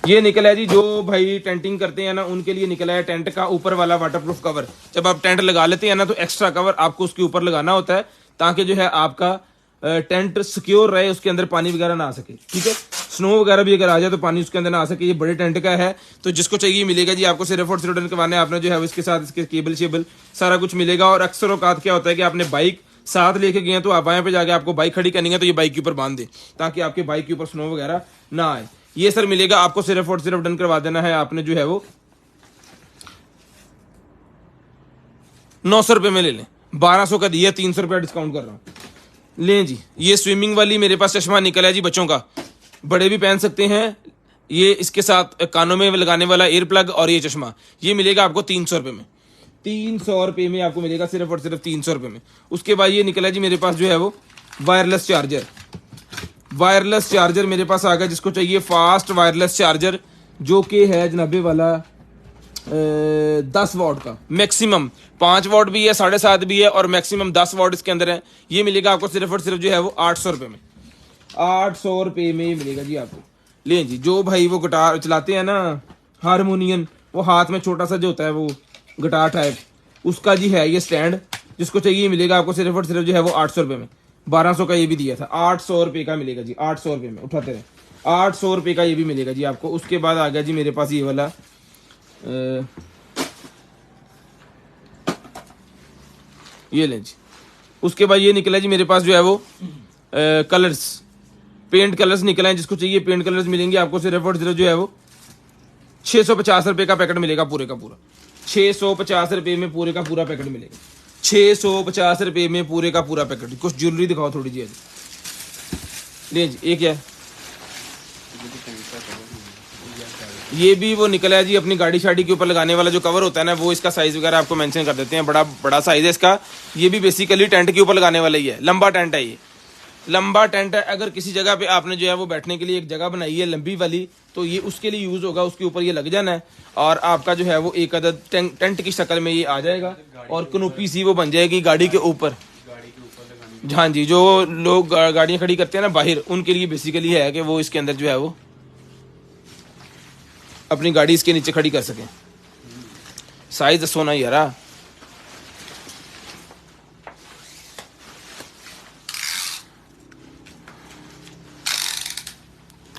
ये निकला है जी, जो भाई टेंटिंग करते हैं ना उनके लिए निकला है टेंट का ऊपर वाला वाटरप्रूफ कवर। जब आप टेंट लगा लेते हैं ना तो एक्स्ट्रा कवर आपको उसके ऊपर लगाना होता है ताकि जो है आपका टेंट सिक्योर रहे, उसके अंदर पानी वगैरह ना आ सके। ठीक है, स्नो वगैरह भी अगर आ जाए तो पानी उसके अंदर ना आ सके। ये बड़े टेंट का है, तो जिसको चाहिए मिलेगा जी आपको। सिर्फ और सिर्फ रिटर्न करवाने आपने जो है इसके साथ इसके केबल शेबल सारा कुछ मिलेगा। और अक्सर औकात क्या होता है कि आपने बाइक साथ लेके गए तो आप वहां पे जाके आपको बाइक खड़ी करनी है तो ये बाइक के ऊपर बांध दे ताकि आपके बाइक के ऊपर स्नो वगैरह ना आए। ये सर मिलेगा आपको, सिर्फ और सिर्फ डन करवा देना है आपने जो है वो 900 रुपये में ले लें। 1200 का दिया, 300 रुपया डिस्काउंट कर रहा हूं। लें जी, ये स्विमिंग वाली मेरे पास चश्मा निकला है जी बच्चों का, बड़े भी पहन सकते हैं। ये इसके साथ कानों में लगाने वाला एयर प्लग और ये चश्मा, ये मिलेगा आपको 300 रुपये में। 300 रुपये में आपको मिलेगा, सिर्फ और सिर्फ 300 रुपये में। उसके बाद ये निकला जी मेरे पास जो है वो वायरलेस चार्जर मेरे पास आ गया। जिसको चाहिए फास्ट वायरलेस चार्जर जो कि है जनाबे वाला 10 वॉट का, मैक्सिमम 5 वॉट भी है, 7.5 भी है और मैक्सिमम 10 वॉट इसके अंदर है। ये मिलेगा आपको सिर्फ और सिर्फ जो है वो 800 रुपये में। 800 रुपये में मिलेगा जी आपको। लें जी, जो भाई वो गिटार चलाते हैं ना हारमोनियम, वो हाथ में छोटा सा जो होता है वो गिटार टाइप, उसका जी है ये स्टैंड। जिसको चाहिए मिलेगा आपको सिर्फ और सिर्फ जो है वो 800 रुपये में। 1200 का ये भी दिया था, 800 रुपये का मिलेगा जी। 800 रुपये में उठाते रहे, 800 रुपये का ये भी मिलेगा जी आपको। उसके बाद आ गया जी मेरे पास ये वाला ये लें जी। उसके बाद ये निकला जी मेरे पास जो है वो कलर्स, पेंट कलर्स निकला है। जिसको चाहिए पेंट कलर्स मिलेंगे आपको सिर्फ और सिर्फ जो है वो 650 रुपये का पैकेट मिलेगा, पूरे का पूरा 650 रुपये में पूरे का पूरा पैकेट मिलेगा। 650 रुपये में पूरे का पूरा पैकेट। कुछ ज्वेलरी दिखाओ थोड़ी जी। ले जी, एक है ये भी वो निकला है जी अपनी गाड़ी शाड़ी के ऊपर लगाने वाला जो कवर होता है ना, वो इसका साइज वगैरह आपको मेंशन कर देते हैं, बड़ा बड़ा साइज है इसका। ये भी बेसिकली टेंट के ऊपर लगाने वाला ही है, लंबा टेंट है, ये लंबा टेंट है। अगर किसी जगह पे आपने जो है वो बैठने के लिए एक जगह बनाई है लंबी वाली, तो ये उसके लिए यूज होगा, उसके ऊपर ये लग जाना है और आपका जो है वो एक अदद टेंट की शक्ल में ये आ जाएगा और कनोपी सी वो बन जाएगी गाड़ी के ऊपर। हाँ जी, जो लोग गाड़ियां खड़ी करते हैं ना बाहर, उनके लिए बेसिकली है कि वो इसके अंदर जो है वो अपनी गाड़ी इसके नीचे खड़ी कर सकें। साइज सोना यारा,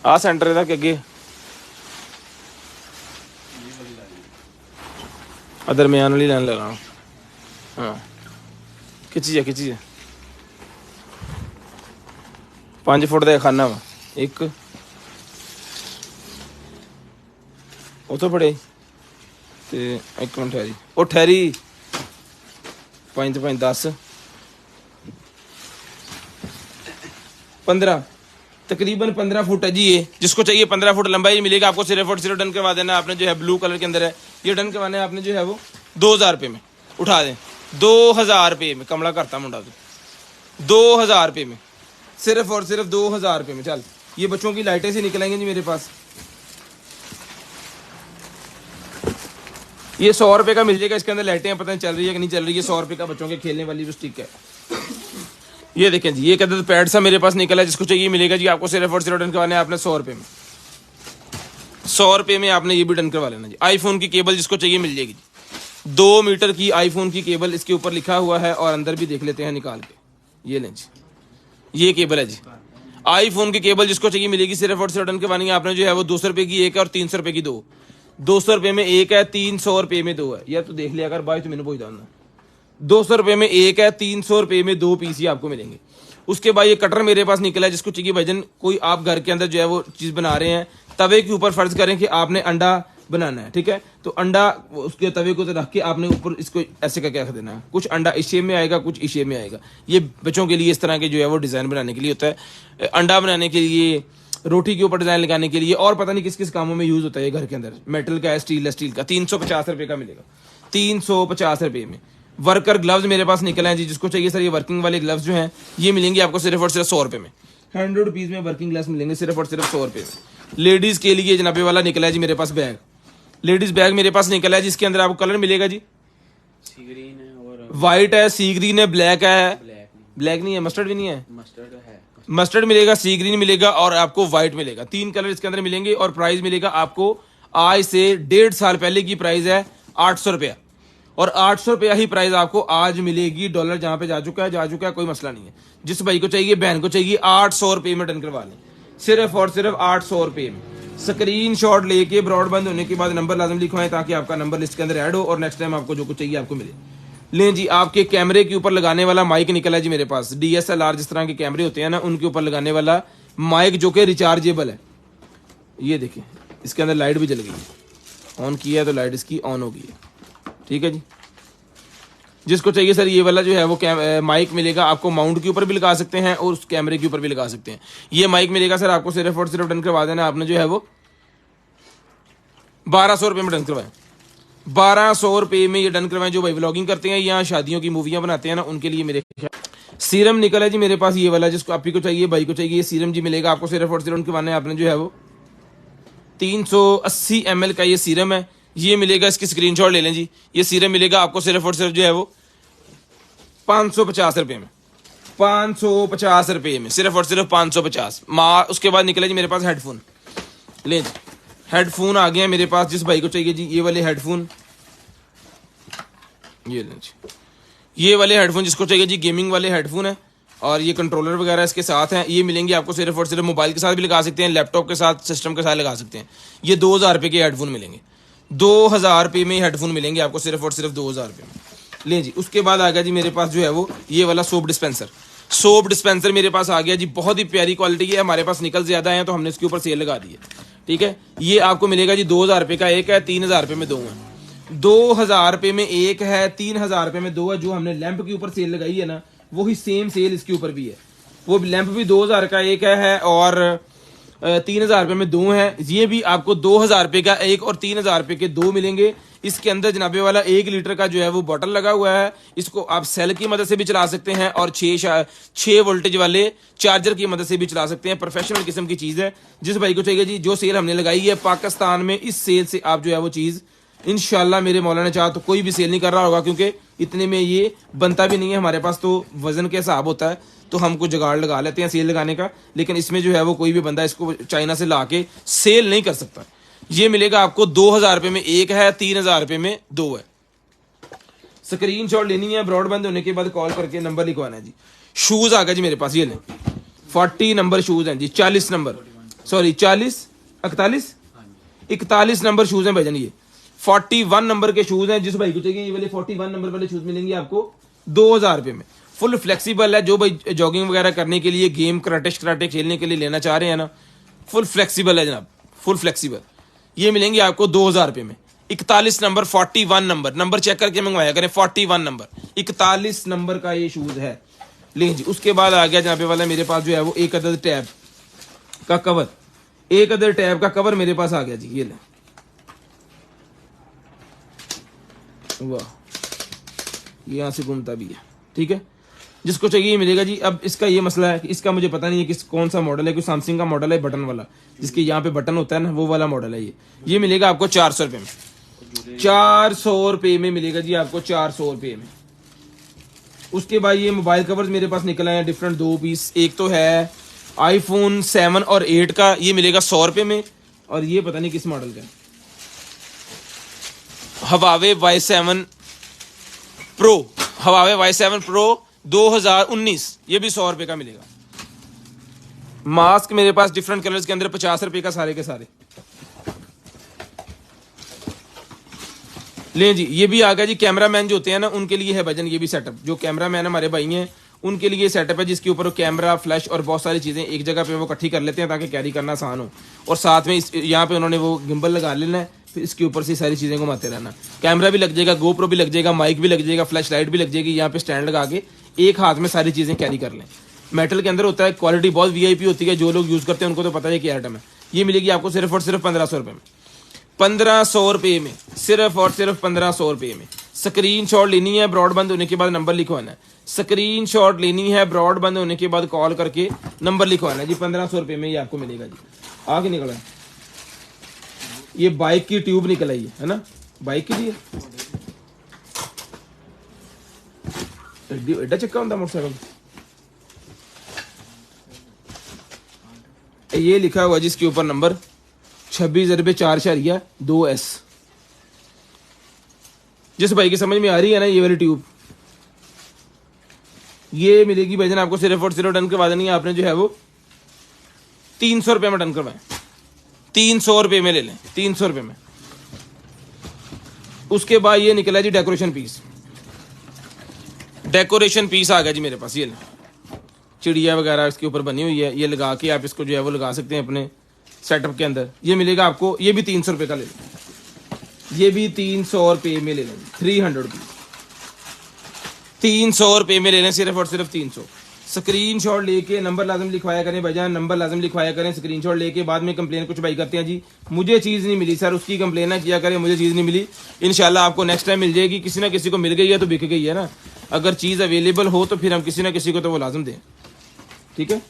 आ सेंटर तक अगे दरम्यान वाली लाइन लगा। हाँ खिची है 5 फुट का खाना वा एक तो बड़े ते एक मिनट ठहरी वो ठहरी 5 तो 5 10 15 तकरीबन 15 फुट है जी। ये जिसको चाहिए 15 फुट लंबाई मिलेगा आपको, सिर्फ और सिर्फ डन करवा देना आपने जो है, ब्लू कलर के अंदर है ये, डन करवाना है आपने जो है वो 2000 रुपये में। उठा दें 2000 रुपये में, कमला करता मुंडा तो 2000 रुपये में, सिर्फ और सिर्फ 2000 रुपये में। चल ये बच्चों की लाइटें से निकलेंगे जी मेरे पास, ये 100 रुपये का मिल जाएगा। इसके अंदर लाइटें पता नहीं चल रही है कि नहीं चल रही है। 100 रुपये का बच्चों के खेलने वाली जो स्टिक है, ये देखें जी, एक अदद पैड सा मेरे पास निकला है, जिसको चाहिए मिलेगा जी आपको, सिर्फ और सिर्फ डन करवाने आपने 100 रुपये में। 100 रुपये में आपने ये भी डन करवा लेना जी। आईफोन की केबल जिसको चाहिए मिल जाएगी जी, 2 मीटर की आईफोन की केबल इसके ऊपर लिखा हुआ है और अंदर भी देख लेते हैं निकाल के, ये लें जी, ये केबल है जी आईफोन की केबल, जिसको चाहिए मिलेगी। सिर्फ और सिर्फ डन करवानी है आपने जो है वो 200 रुपये की एक है और 300 रुपये की 2। 200 रुपये में एक है, 300 रुपये में 2 है। यार तो देख लिया अगर भाई, तो मैंने पूछ डालना 200 रुपये में एक है, 300 रुपये में 2 पीस ही आपको मिलेंगे। उसके बाद ये कटर मेरे पास निकला है, जिसको चाहिए भाईजन कोई आप घर के अंदर जो है वो चीज़ बना रहे हैं, तवे के ऊपर फर्ज करें कि आपने अंडा बनाना है, ठीक है, तो अंडा उसके तवे को रख के आपने ऊपर इसको ऐसे करके रख देना है। कुछ अंडा इस शेप में आएगा, कुछ इस शेप में आएगा। ये बच्चों के लिए इस तरह के जो है वो डिज़ाइन बनाने के लिए होता है, अंडा बनाने के लिए, रोटी के ऊपर डिज़ाइन लगाने के लिए, और पता नहीं किस किस कामों में यूज़ होता है। घर के अंदर मेटल का है, स्टील का 350 रुपये का मिलेगा, 350 रुपये में। वर्कर ग्लव्स मेरे पास निकले हैं जी, जिसको चाहिए सर ये वर्किंग वाले ग्लव्स जो हैं ये मिलेंगे आपको सिर्फ और सिर्फ 100 रुपये में। 100 रुपीज़ में वर्किंग ग्लव्स मिलेंगे सिर्फ और सिर्फ 100 रुपये में। लेडीज़ के लिए जनाबे वाला निकला है जी मेरे पास बैग, लेडीज़ बैग मेरे पास निकला है, जिसके अंदर आपको कलर मिलेगा जी, सी ग्रीन है और वाइट है, सी ग्रीन है, ब्लैक है, ब्लैक नहीं है, मस्टर्ड भी नहीं है, मस्टर्ड मिलेगा, सी ग्रीन मिलेगा और आपको व्हाइट मिलेगा। 3 कलर इसके अंदर मिलेंगे और प्राइस मिलेगा आपको, आज से 1.5 साल पहले की प्राइस है 800 रुपया, और 800 रुपया ही प्राइस आपको आज मिलेगी। डॉलर जहां पे जा चुका है, कोई मसला नहीं है। जिस भाई को चाहिए, बहन को चाहिए, 800 रुपये में डन करवा लें, सिर्फ और सिर्फ 800 रुपये में। स्क्रीन शॉट लेके ब्रॉड बंद होने के बाद नंबर लाजम लिखवाएं, ताकि आपका नंबर लिस्ट के अंदर ऐड हो और नेक्स्ट टाइम आपको जो कुछ चाहिए आपको मिले। लें जी, आपके कैमरे के ऊपर लगाने वाला माइक निकला है जी मेरे पास, DSLR जिस तरह के कैमरे होते हैं ना, उनके ऊपर लगाने वाला माइक जो कि रिचार्जेबल है। ये देखिए इसके अंदर लाइट भी जल गई है, ऑन किया है तो लाइट इसकी ऑन हो गई है, ठीक है जी। जिसको चाहिए सर ये वाला जो है वो माइक मिलेगा आपको, माउंट के ऊपर भी लगा सकते हैं और उस कैमरे के ऊपर भी लगा सकते हैं। ये माइक मिलेगा सर आपको, सिर्फ और सिर्फ डन करवा देना आपने जो है वो 1200 रुपये में डन करवाएं। 1200 रुपये में ये डन करवाएं। जो भाई व्लॉगिंग करते हैं या शादियों की मूवियां बनाते हैं ना, उनके लिए मेरे सीरम निकला है जी मेरे पास, ये वाला जिसको आप ही को चाहिए, भाई को चाहिए, ये सीरम जी मिलेगा आपको सिर्फ और सिर्फ डन करवाना है आपने जो है वो 380 ml का ये सीरम है, ये मिलेगा। इसकी स्क्रीनशॉट ले लें जी। ये सीरम मिलेगा आपको सिर्फ और सिर्फ जो है वो 550 रुपये में, 550 रुपये में, सिर्फ और सिर्फ 550। उसके बाद निकला जी मेरे पास हेडफोन। लें जी, हेडफोन आ गए हैं मेरे पास, जिस भाई को चाहिए जी ये वाले हेडफोन, ये लें जी, ये वाले हेडफोन जिसको चाहिए जी, गेमिंग वाले हेडफोन है और ये कंट्रोलर वगैरह इसके साथ हैं। ये मिलेंगे आपको सिर्फ और सिर्फ, मोबाइल के साथ भी लगा सकते हैं, लैपटॉप के साथ, सिस्टम के साथ लगा सकते हैं। ये 2000 रुपये के हेडफोन मिलेंगे, 2000 रुपये में हेडफोन मिलेंगे आपको सिर्फ और सिर्फ 2000 रुपये में। लें जी, उसके बाद आ गया जी मेरे पास जो है वो ये वाला सोप डिस्पेंसर। सोप डिस्पेंसर मेरे पास आ गया जी, बहुत ही प्यारी क्वालिटी है। हमारे पास निकल ज्यादा है तो हमने इसके ऊपर सेल लगा दी है, ठीक है। ये आपको मिलेगा जी 2000 रुपये का एक है, 3000 रुपये में 2 है। 2000 रुपये में एक है, 3000 रुपये में 2 है। जो हमने लैंप के ऊपर सेल लगाई है ना, वही सेम सेल इसके ऊपर भी है। वो लैंप भी 2000 का एक है और 3,000 रुपये में 2 हैं। ये भी आपको 2,000 रुपये का एक और 3,000 रुपये के 2 मिलेंगे। इसके अंदर जनाबे वाला 1 लीटर का जो है वो बॉटल लगा हुआ है। इसको आप सेल की मदद से भी चला सकते हैं और 6 वोल्टेज वाले चार्जर की मदद से भी चला सकते हैं। प्रोफेशनल किस्म की चीज़ है। जिस भाई को चाहिए जी, जो सेल हमने लगाई है पाकिस्तान में, इस सेल से आप जो है वो चीज़ इंशाल्लाह मेरे मौला ने चाहा तो कोई भी सेल नहीं कर रहा होगा, क्योंकि इतने में ये बनता भी नहीं है। हमारे पास तो वजन के हिसाब होता है, तो हम कुछ जुगाड़ लगा लेते हैं सेल लगाने का, लेकिन इसमें जो है वो कोई भी बंदा इसको चाइना से ला के सेल नहीं कर सकता। ये मिलेगा आपको 2,000 रुपये में एक है, 3,000 रुपये में 2 है। स्क्रीनशॉट लेनी है, ब्रॉडबैंड होने के बाद कॉल करके नंबर लिखवाना है जी। शूज आ गया जी मेरे पास, ये लें 40 नंबर शूज हैं जी, 40 नंबर, सॉरी 41 41 नंबर शूज हैं भाईजान। ये 41 नंबर के शूज हैं। जिस भाई को चाहिए ये वाले 41 नंबर वाले शूज मिलेंगे आपको 2,000 रुपये में। फुल फ्लेक्सिबल है। जो भाई जॉगिंग वगैरह करने के लिए, गेम कराटे खेलने के लिए लेना चाह रहे हैं ना, फुल फ्लेक्सिबल है जनाब, फुल फ्लेक्सिबल। ये मिलेंगे आपको 2,000 रुपये में। 41 नंबर, 41 नंबर चेक करके मंगवाया करें। 41 नंबर, 41 नंबर का ये शूज है। लें जी, उसके बाद आ गया जनाबे वाला मेरे पास जो है वो एक अदद टैब का कवर, एक अदद टैब का कवर मेरे पास आ गया जी। ये ले, वाह, यहां से घूमता भी है, ठीक है। जिसको चाहिए मिलेगा जी। अब इसका ये मसला है कि इसका मुझे पता नहीं है कि कौन सा मॉडल है। कोई सैमसंग का मॉडल है बटन वाला, जिसके यहाँ पे बटन होता है ना, वो वाला मॉडल है। ये मिलेगा आपको 400 रुपये में। 400 रुपये में मिलेगा जी आपको, 400 रुपये में। उसके बाद ये मोबाइल कवर्स मेरे पास निकल आए हैं डिफरेंट, 2 पीस। एक तो है iPhone 7 और 8 का, ये मिलेगा 100 रुपये में। और ये पता नहीं किस मॉडल का है, Huawei Y7 Pro, Huawei Y7 Pro 2019, ये भी 100 रुपये का मिलेगा। मास्क मेरे पास डिफरेंट कलर्स के अंदर 50 रुपये का सारे के सारे। लें जी, ये भी आ गया जी। कैमरामैन जो होते हैं ना, उनके लिए है भजन ये भी सेटअप। जो कैमरामैन हमारे भाई हैं उनके लिए सेटअप है, जिसके ऊपर कैमरा, फ्लैश और बहुत सारी चीज़ें एक जगह पे वो इकट्ठी कर लेते हैं ताकि कैरी करना आसान हो। और साथ में यहाँ पे उन्होंने वो गिम्बल लगा लेना है, फिर इसके ऊपर से सारी चीज़ें घुमाते रहना। कैमरा भी लग जाएगा, गोप्रो भी लग जाएगा, माइक भी लग जाएगा, फ्लैश लाइट भी लग जाएगी। यहाँ पे स्टैंड लगा के एक हाथ में सारी चीज़ें कैरी कर लें। मेटल के अंदर होता है, क्वालिटी बहुत VIP होती है। जो लोग यूज़ करते हैं उनको तो पता है कि आइटम है। ये मिलेगी आपको सिर्फ और सिर्फ 1,500 रुपये में। 1,500 रुपये में, सिर्फ और सिर्फ 1,500 रुपये में। स्क्रीनशॉट लेनी है, ब्रॉडबैंड होने के बाद नंबर लिखवाना है। स्क्रीनशॉट लेनी है, ब्रॉडबैंड होने के बाद कॉल करके नंबर लिखवाना है जी। 1,500 रुपये में ये आपको मिलेगा जी। आगे निकला है, ये बाइक की ट्यूब निकल आई है ना, बाइक के लिए एडा चक्का होता मोटरसाइकिल। ये लिखा हुआ जिसके ऊपर नंबर 26/4/2S। जिस भाई की समझ में आ रही है ना ये वाली ट्यूब, ये मिलेगी भाईजान आपको सिर्फ और सिर्फ, डन करवा देनी है आपने जो है वो 300 रुपये में डन करवाएं। 300 रुपये में ले लें, 300 रुपये में। उसके बाद ये निकला जी डेकोरेशन पीस। डेकोरेशन पीस आ गया जी मेरे पास। ये चिड़िया वगैरह इसके ऊपर बनी हुई है, ये लगा के आप इसको जो है वो लगा सकते हैं अपने सेटअप के अंदर। ये मिलेगा आपको, ये भी 300 रुपये का ले लें। ये भी 300 रुपये में ले लें, 300 रुपये, 300 रुपये में ले लें, सिर्फ और सिर्फ 300। स्क्रीनशॉट लेके नंबर लाजम लिखवाया करें भाईजान, नंबर लाजम लिखवाया करें। स्क्रीनशॉट लेके बाद में कंप्लेन कुछ भाई करते हैं जी मुझे चीज़ नहीं मिली सर, उसकी कंप्लेन ना किया करें मुझे चीज़ नहीं मिली। इंशाल्लाह आपको नेक्स्ट टाइम मिल जाएगी। किसी ना किसी को मिल गई है तो बिक गई है ना। अगर चीज़ अवेलेबल हो तो फिर हम किसी ना किसी को तो वो लाजम दें, ठीक है।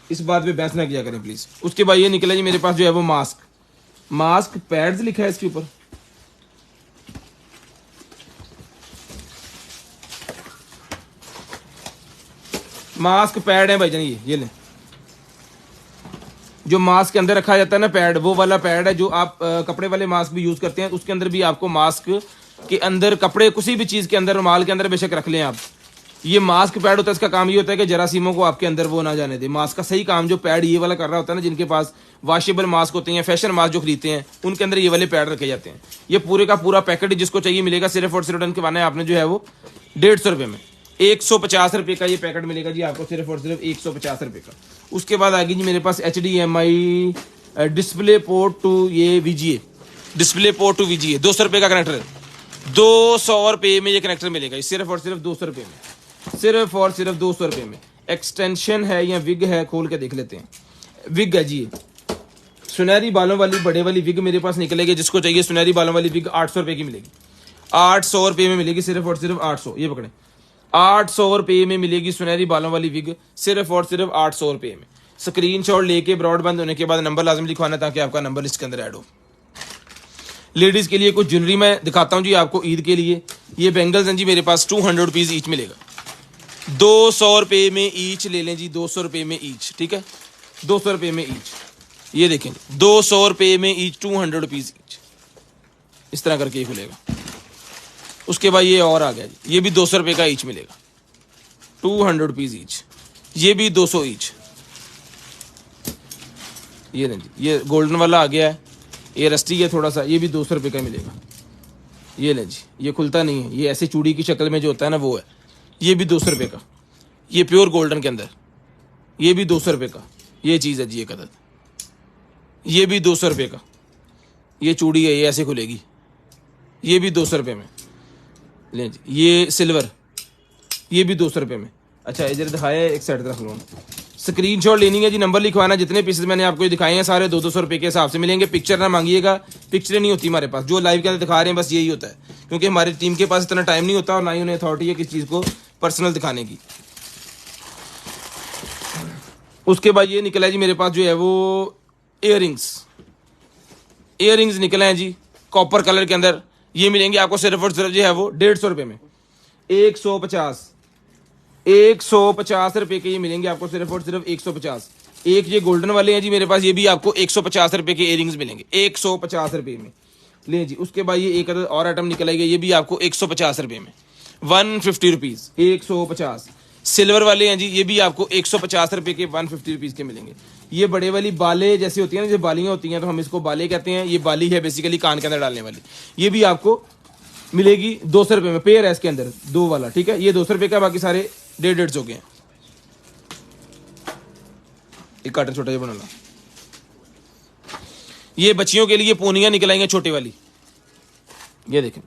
इस बात पे बहस ना किया करें प्लीज़। उसके बाद ये निकला जी मेरे पास जो है वो मास्क पैड्स लिखा है इसके ऊपर। मास्क पैड है भाईजान, ये लें। जो मास्क के अंदर रखा जाता है ना पैड, वो वाला पैड है। जो आप कपड़े वाले मास्क भी यूज करते हैं, उसके अंदर भी आपको मास्क के अंदर कपड़े किसी भी चीज के अंदर, रुमाल के अंदर बेशक रख लें आप। ये मास्क पैड होता है, इसका काम ये होता है कि जरासीमों को आपके अंदर वो ना जाने दे। मास्क का सही काम जो पैड ये वाला कर रहा होता है ना, जिनके पास वॉशेबल मास्क होते हैं, फैशन मास्क जो खरीदते हैं, उनके अंदर ये वाले पैड रखे जाते हैं। ये पूरे का पूरा पैकेट जिसको चाहिए मिलेगा सिर्फ और सिर्फ डन करवाना है आपने जो है वो 150 रुपये में। 150 रुपये का ये पैकेट मिलेगा जी आपको, सिर्फ और सिर्फ 150 रुपये का। उसके बाद आ गई जी मेरे पास HDMI डिस्प्ले पोर्ट टू ये VGA, display port to VGA 200 रुपये का कनेक्टर है। 200 रुपये में ये कनेक्टर मिलेगा, सिर्फ और सिर्फ 200 रुपये में, सिर्फ और सिर्फ 200 रुपये में। एक्सटेंशन है या विग है, खोल के देख लेते हैं। विग है जी, सुनहरी बालों वाली बड़े वाली विग मेरे पास निकलेगी, जिसको चाहिए सुनहरी बालों वाली विग 800 रुपए की मिलेगी। 800 रुपए में मिलेगी, सिर्फ और सिर्फ 800। ये पकड़े, 800 रुपए में मिलेगी सुनहरी बालों वाली विग, सिर्फ और सिर्फ 800 रुपए में। स्क्रीनशॉट लेके ब्रॉडबैंड होने के बाद नंबर लाजम लिखवाना ताकि आपका नंबर इसके अंदर ऐड हो। लेडीज के लिए कुछ ज्वेलरी मैं दिखाता हूँ जी आपको ईद के लिए। ये बैंगल्स हैं जी मेरे पास 200 रुपीज ईच मिलेगा। 200 रुपए में ईच ले लें जी, 200 रुपए में ईच, ठीक है, 200 रुपए में ईच। ये देखें 200 रुपए में ईच, 200 रुपीज ईच, इस तरह करके ये खुलेगा। उसके बाद ये और आ गया जी, ये भी 200 रुपए का ईच मिलेगा, 200 रुपीज ईच। ये भी 200 ईच। ये दें जी, ये गोल्डन वाला आ गया है, ये रस्टी है थोड़ा सा, ये भी 200 रुपए का मिलेगा। ये लें जी, ये खुलता नहीं है, ये ऐसे चूड़ी की शक्ल में जो होता है ना वो है। ये भी 200 रुपए का, ये प्योर गोल्डन के अंदर, ये भी 200 रुपए का। ये चीज़ है जी एक अदद, ये भी 200 रुपए का। ये चूड़ी है, ये ऐसे खुलेगी, ये भी 200 रुपए में। लें जी, ये सिल्वर, ये भी 200 रुपए में। अच्छा इधर दिखाया, एक साइड रख लो। स्क्रीनशॉट लेनी है जी, नंबर लिखवाना। जितने पीसेस मैंने आपको दिखाए हैं सारे 200 रुपए के हिसाब से मिलेंगे। पिक्चर ना मांगिएगा, पिक्चरें नहीं होती हमारे पास, जो लाइव के अंदर दिखा रहे हैं बस यही होता है, क्योंकि हमारी टीम के पास इतना टाइम नहीं होता और ना ही उन्हें अथॉरिटी है किसी चीज़ को पर्सनल दिखाने की। उसके बाद ये निकला है जी मेरे पास जो है वो इयररिंग्स निकले हैं जी कॉपर कलर के अंदर। ये मिलेंगे आपको सिर्फ और सिर्फ जो है वो 150 रुपए में। 150 रुपए के ये मिलेंगे आपको सिर्फ और सिर्फ 150। एक ये गोल्डन वाले हैं जी मेरे पास, ये भी आपको 150 रुपए के इयररिंग्स मिलेंगे, 150 रुपए में। ले जी, उसके बाद ये एक और आइटम निकलेगा, ये भी आपको 150 रुपए में, 150 रुपीज, 150। सिल्वर वाले हैं जी, ये भी आपको 150 रुपए के 150 रुपीज के मिलेंगे। ये बड़े वाली बाले जैसे होती है ना, जैसे बालियां होती हैं तो हम इसको बाले कहते हैं। ये बाली है बेसिकली कान के अंदर डालने वाली, ये भी आपको मिलेगी 200 रुपए में। पेयर है इसके अंदर 2 वाला, ठीक है, ये 200 रुपए का, बाकी सारे 150 हो गए हैं। एक काटर छोटा बना ला। ये बच्चियों के लिए पोनियां निकलाएंगे छोटी वाली, ये देखें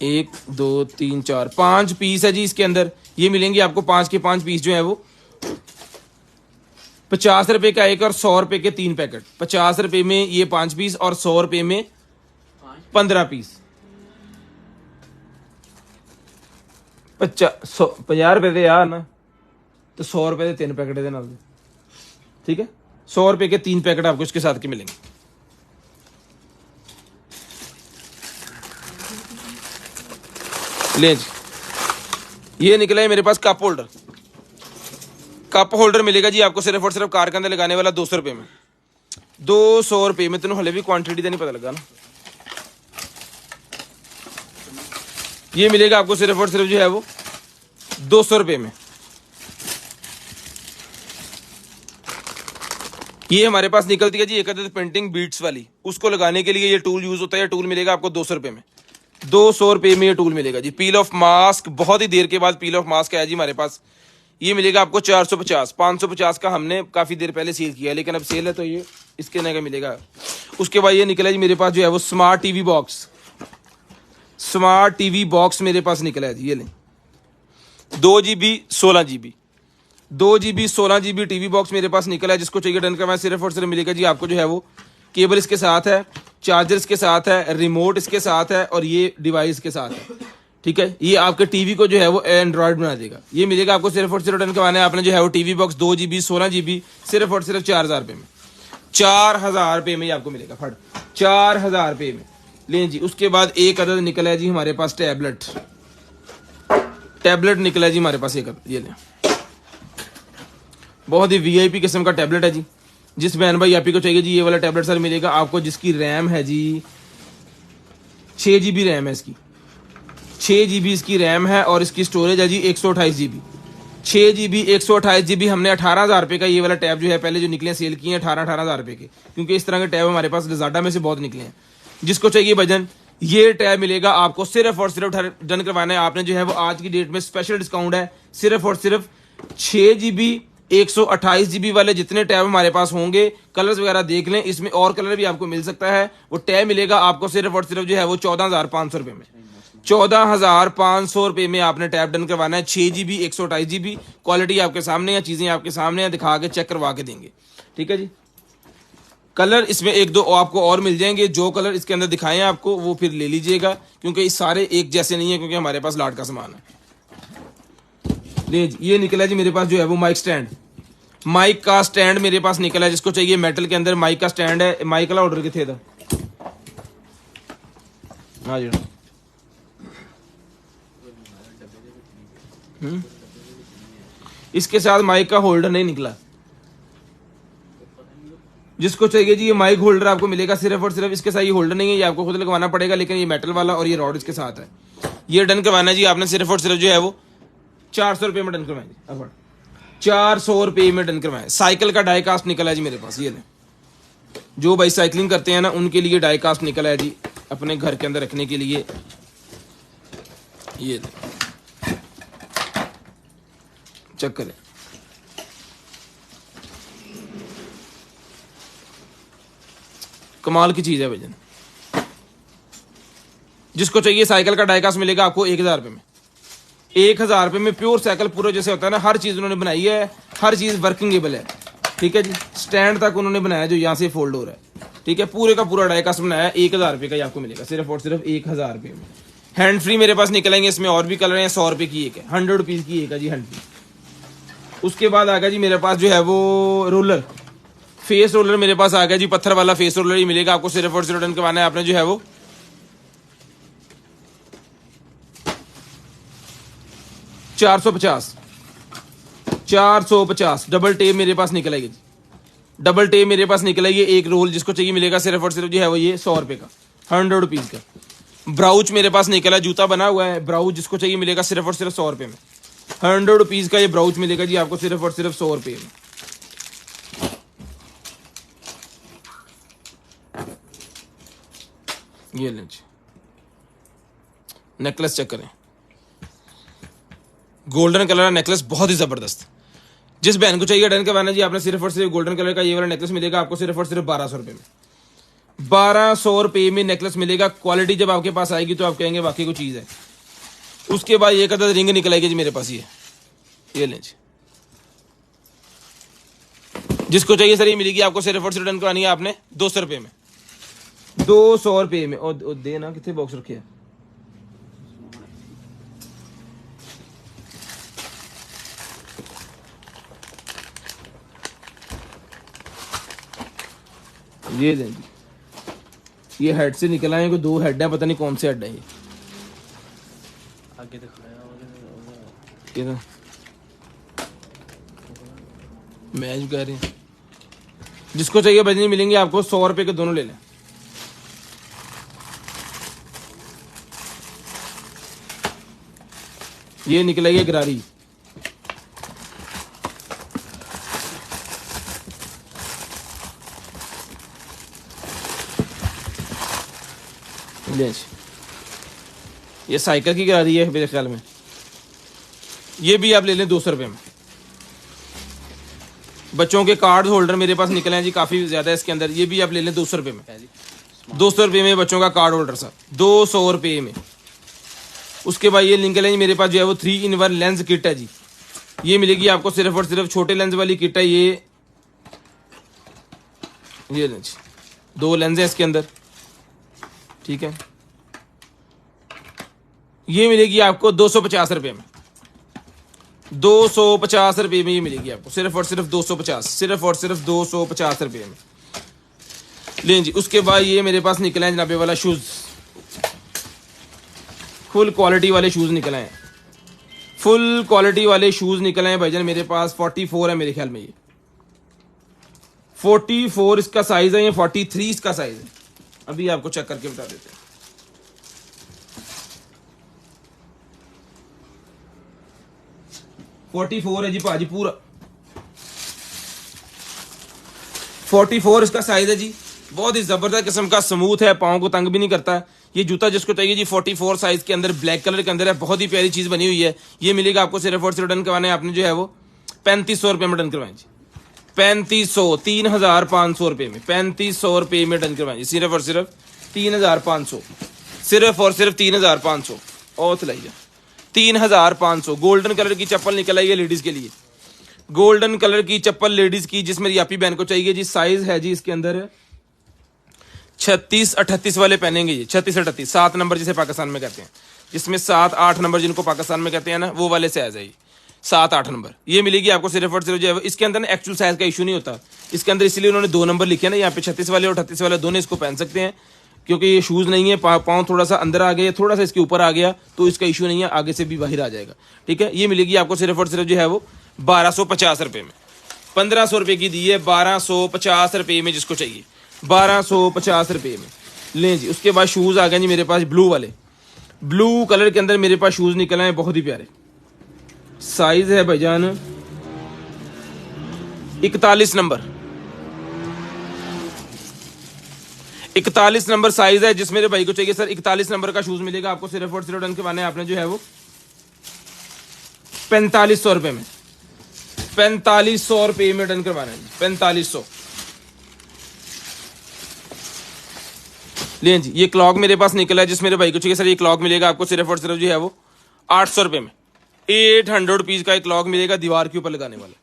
1 2 3 4 5 पीस है जी इसके अंदर। ये मिलेंगे आपको 5 के 5 पीस जो है वो 50 रुपए का एक और 100 रुपए के 3 पैकेट। 50 रुपए में ये 5 पीस और 100 रुपए में 15 पीस। 50 रुपए दे यार ना, तो 100 रुपए के 3 पैकेट दे नाल, ठीक है, 100 रुपए के 3 पैकेट आपको इसके साथ के मिलेंगे। ले जी, ये निकला है मेरे पास कप होल्डर। कप होल्डर मिलेगा जी आपको सिर्फ और सिर्फ कार के अंदर लगाने वाला 200 रुपए में। 200 रुपए में, तेन हले भी क्वांटिटी का नहीं पता लगा ना। ये मिलेगा आपको सिर्फ और सिर्फ जो है वो 200 रुपए में। ये हमारे पास निकलती है जी एक अदद पेंटिंग बीट्स वाली, उसको लगाने के लिए ये टूल यूज होता है। ये टूल मिलेगा आपको 200 रुपए में। 200 रुपए में ये टूल मिलेगा जी। पील ऑफ मास्क, बहुत ही देर के बाद पील ऑफ मास्क है जी हमारे पास। ये मिलेगा आपको 450। 550 का हमने काफी देर पहले सेल किया, लेकिन अब सेल है तो ये इसके नए का मिलेगा। उसके बाद ये निकला जी मेरे पास जो है वो smart TV box. Smart TV box मेरे पास निकला है जी, ये लें 2 GB 16 GB 2 GB 16 GB TV box मेरे पास निकला है। जिसको चाहिए डन करवाएं, सिर्फ और सिर्फ मिलेगा जी आपको जो है वो केबल इसके साथ है, चार्जर इसके साथ है, रिमोट इसके साथ है और ये डिवाइस के साथ है, ठीक है। ये आपके टीवी को जो है वो एंड्रॉइड बना देगा। ये मिलेगा आपको सिर्फ और सिर्फ डन करवाना है आपने जो है वो टीवी बॉक्स 2 GB 16 GB सिर्फ और सिर्फ 4000 रुपए में। 4000 रुपए में आपको मिलेगा, फट 4000 रुपए में। लें जी, उसके बाद एक अदद निकला है जी हमारे पास टैबलेट निकला है जी हमारे पास एक अदद, ये लें बहुत ही VIP किस्म का टैबलेट है जी। जिस बहन भाई आपी को चाहिए जी ये वाला टैबलेट सर मिलेगा आपको, जिसकी रैम है जी 6 GB रैम है इसकी, 6 GB इसकी रैम है और इसकी स्टोरेज है जी 128 GB। 6 GB 128 GB। हमने 18,000 रुपए का ये वाला टैब जो है पहले जो निकले सेल किए हैं 18,000 रुपए के, क्योंकि इस तरह के टैब हमारे पास लजाडा में से बहुत निकले हैं। जिसको चाहिए भजन, ये टैब मिलेगा आपको सिर्फ और सिर्फ डन करवाना है आपने जो है वो आज की डेट में स्पेशल डिस्काउंट है। सिर्फ और सिर्फ 6 GB 128 GB वाले जितने टैब हमारे पास होंगे, कलर्स वगैरह देख लें, इसमें और कलर भी आपको मिल सकता है। वो टैब मिलेगा आपको सिर्फ और सिर्फ जो है वो 14,500 रुपए में। 14,500 रुपए में आपने टैब डन करवाना है। 6 GB 128 GB, क्वालिटी आपके सामने है, चीजें आपके सामने है, दिखा के चेक करवा के देंगे, ठीक है जी। कलर इसमें एक दो आपको और मिल जाएंगे, जो कलर इसके अंदर दिखाएं आपको वो फिर ले लीजिएगा, क्योंकि ये सारे एक जैसे नहीं है, क्योंकि हमारे पास लाट का सामान है। ये निकला जी मेरे पास जो है वो माइक स्टैंड, माइक का स्टैंड मेरे पास निकला है, जिसको चाहिए मेटल के अंदर माइक का स्टैंड है। माइक वाला ऑर्डर कितने था? हाँ जी। इसके साथ माइक का होल्डर नहीं निकला। जिसको चाहिए जी ये माइक होल्डर आपको मिलेगा सिर्फ और सिर्फ, इसके साथ ये होल्डर नहीं है, ये आपको खुद लगवाना पड़ेगा, लेकिन ये मेटल वाला और ये रॉड इसके साथ है। ये डन करवाना जी आपने सिर्फ और सिर्फ जो है वो 400 रुपये में डन करवाएंगे। 400 रुपये में डन करवाएं। साइकिल का डाई कास्ट निकला है जी मेरे पास, ये ले, जो भाई साइकिलिंग करते हैं ना उनके लिए डाई कास्ट निकला है जी, अपने घर के अंदर रखने के लिए। ये ले, चेक करें। कमाल की चीज है भजन। जिसको चाहिए साइकिल का डाइकास्ट मिलेगा आपको 1000 रुपये में। 1000 रुपये में प्योर साइकिल पूरा जैसे होता है ना, हर चीज उन्होंने बनाई है, हर चीज वर्किंगेबल है। ठीक है जी, स्टैंड तक उन्होंने बनाया जो यहाँ से फोल्ड हो रहा है। ठीक है, पूरे का पूरा डाइकास्ट बनाया 1000 रुपये का ही आपको मिलेगा, सिर्फ और सिर्फ 1000 रुपये में। हैंड फ्री मेरे पास निकलेंगे, इसमें और भी कलर हैं। 100 रुपये की एक है, 100 रुपीज की एक है जी हैंड फ्री। उसके बाद आ गया जी मेरे पास जो है वो रोलर, फेस रोलर मेरे पास आ गया जी, पत्थर वाला फेस रोलर ही मिलेगा आपको, सिर्फ और सिर्फ डन करवाना है आपने जो है वो 450। 450 डबल टेप मेरे पास निकलेगी जी, डबल टेप मेरे पास निकलेगी एक रोल। जिसको चाहिए मिलेगा सिर्फ और सिर्फ जो है वो ये 100 रुपये का, 100 रुपीज का। ब्राउच मेरे पास निकला, जूता बना हुआ है ब्राउच, जिसको चाहिए मिलेगा सिर्फ और सिर्फ 100 रुपये में। 100 रुपीज का ये ब्राउच मिलेगा जी आपको सिर्फ और सिर्फ 100 रुपये में। ये लेंच नेकलेस चेक करें, गोल्डन कलर नेकलेस बहुत ही जबरदस्त। जिस बहन को चाहिए डन करवाना जी आपने सिर्फ और सिर्फ गोल्डन कलर का ये वाला नेकलेस मिलेगा आपको सिर्फ और सिर्फ 1200 रुपये में। 1200 रुपये में नेकलेस मिलेगा। क्वालिटी जब आपके पास आएगी तो आप कहेंगे वाकई कोई चीज है। उसके बाद एक अदद रिंग निकलेगी जी मेरे पास, ये लेंच। जिसको चाहिए सर ये मिलेगी आपको सिर्फ और सिर्फ डन करवानी है आपने 200 रुपये में, 200 रुपये में। और दे ना, कितने बॉक्स रखे हैं? ये दें जी, ये हेड से निकला है, कोई 2 हेड है, पता नहीं कौन से हेड है ये। आगे दिखाया मैच कह रहे हैं। जिसको चाहिए बजनी मिलेंगे आपको 100 रुपये के, दोनों ले लें। ये निकलेगी गरारी, ये साइकिल की गरारी है मेरे ख्याल में। ये भी आप ले लें 200 रुपये में। बच्चों के कार्ड होल्डर मेरे पास निकले हैं जी, काफ़ी ज़्यादा है इसके अंदर। ये भी आप ले लें 200 रुपये में, 200 रुपये में बच्चों का कार्ड होल्डर सर, 200 रुपये में। उसके बाद ये निकले जी मेरे पास जो है वो 3-in-1 लेंस किट है जी, ये मिलेगी आपको सिर्फ और सिर्फ, छोटे लेंस वाली किट है ये लेंस, 2 लेंस है इसके अंदर। ठीक है, ये मिलेगी आपको 250 रुपये में, 250 रुपये में ये मिलेगी आपको सिर्फ और सिर्फ 250, सिर्फ और सिर्फ 250 रुपये में। लें जी। उसके बाद ये मेरे पास निकला है जनाबे वाला शूज़, फुल क्वालिटी वाले शूज़ निकले हैं, फुल क्वालिटी वाले शूज़ निकले हैं भाईजान मेरे पास। 44 है मेरे ख्याल में, ये 44 इसका साइज़ है, ये 43 इसका साइज़ है। अभी आपको चेक करके बता देते हैं। $44 है जी पाजी, पूरा 44 इसका साइज है जी। बहुत ही जबरदस्त किस्म का, स्मूथ है, पाँव को तंग भी नहीं करता। ये जूता जिसको चाहिए जी 44 साइज के अंदर, ब्लैक कलर के अंदर है, बहुत ही प्यारी चीज बनी हुई है। ये मिलेगा आपको सिर्फ और सिर्फ डन करवाने आपने जो है वो 3500 रुपये में डन करवाएं जी, 3500, 3500 रुपये में, 3500 रुपये में डन करवाएं जी, सिर्फ और सिर्फ 3500, सिर्फ और सिर्फ 3500। और चलाइए 3500। गोल्डन कलर की चप्पल निकल आई है लेडीज के लिए, गोल्डन कलर की चप्पल लेडीज की, जिसमें रियापी बहन को चाहिए जी। साइज है जी इसके अंदर 36 38 वाले पहनेंगे ये 36 38 7 नंबर जिसे पाकिस्तान में कहते हैं, जिसमें 7 8 नंबर जिनको पाकिस्तान में कहते हैं ना, वो वाले साइज है ये 7 8 नंबर। ये मिलेगी आपको सिर्फ और सिर्फ जो है इसके अंदर ना एक्चुअल साइज का इशू नहीं होता इसके अंदर, इसलिए उन्होंने 2 नंबर लिखे ना यहाँ पे, 36 वाले और 38 वाले दोनों इसको पहन सकते हैं, क्योंकि ये शूज़ नहीं है, पाँव थोड़ा सा अंदर आ गया, थोड़ा सा इसके ऊपर आ गया तो इसका इशू नहीं है, आगे से भी बाहर आ जाएगा। ठीक है, ये मिलेगी आपको सिर्फ और सिर्फ जो है वो 1250 रुपये में। 1500 रुपये की दी है, 1250 रुपये में जिसको चाहिए 1250 रुपये में लें जी। उसके बाद शूज़ आ गए जी मेरे पास ब्लू वाले, ब्लू कलर के अंदर मेरे पास शूज़ निकल आए बहुत ही प्यारे। साइज है भाईजान 41 नंबर, 41 नंबर साइज है, जिस मेरे भाई को चाहिए सर 41 नंबर का शूज मिलेगा आपको सिर्फ और सिर्फ डन के बाने आपने जो है वो 4500 रुपए में, 4500 रुपए में डन करवाना है 4500। लें जी, ये क्लॉक मेरे पास निकला है, जिस मेरे भाई को चाहिए सर ये क्लॉक मिलेगा आपको सिर्फ और सिर्फ जो है वो 800 रुपए में। 800 रुपीज का एक क्लॉक मिलेगा दीवार के ऊपर लगाने वाला,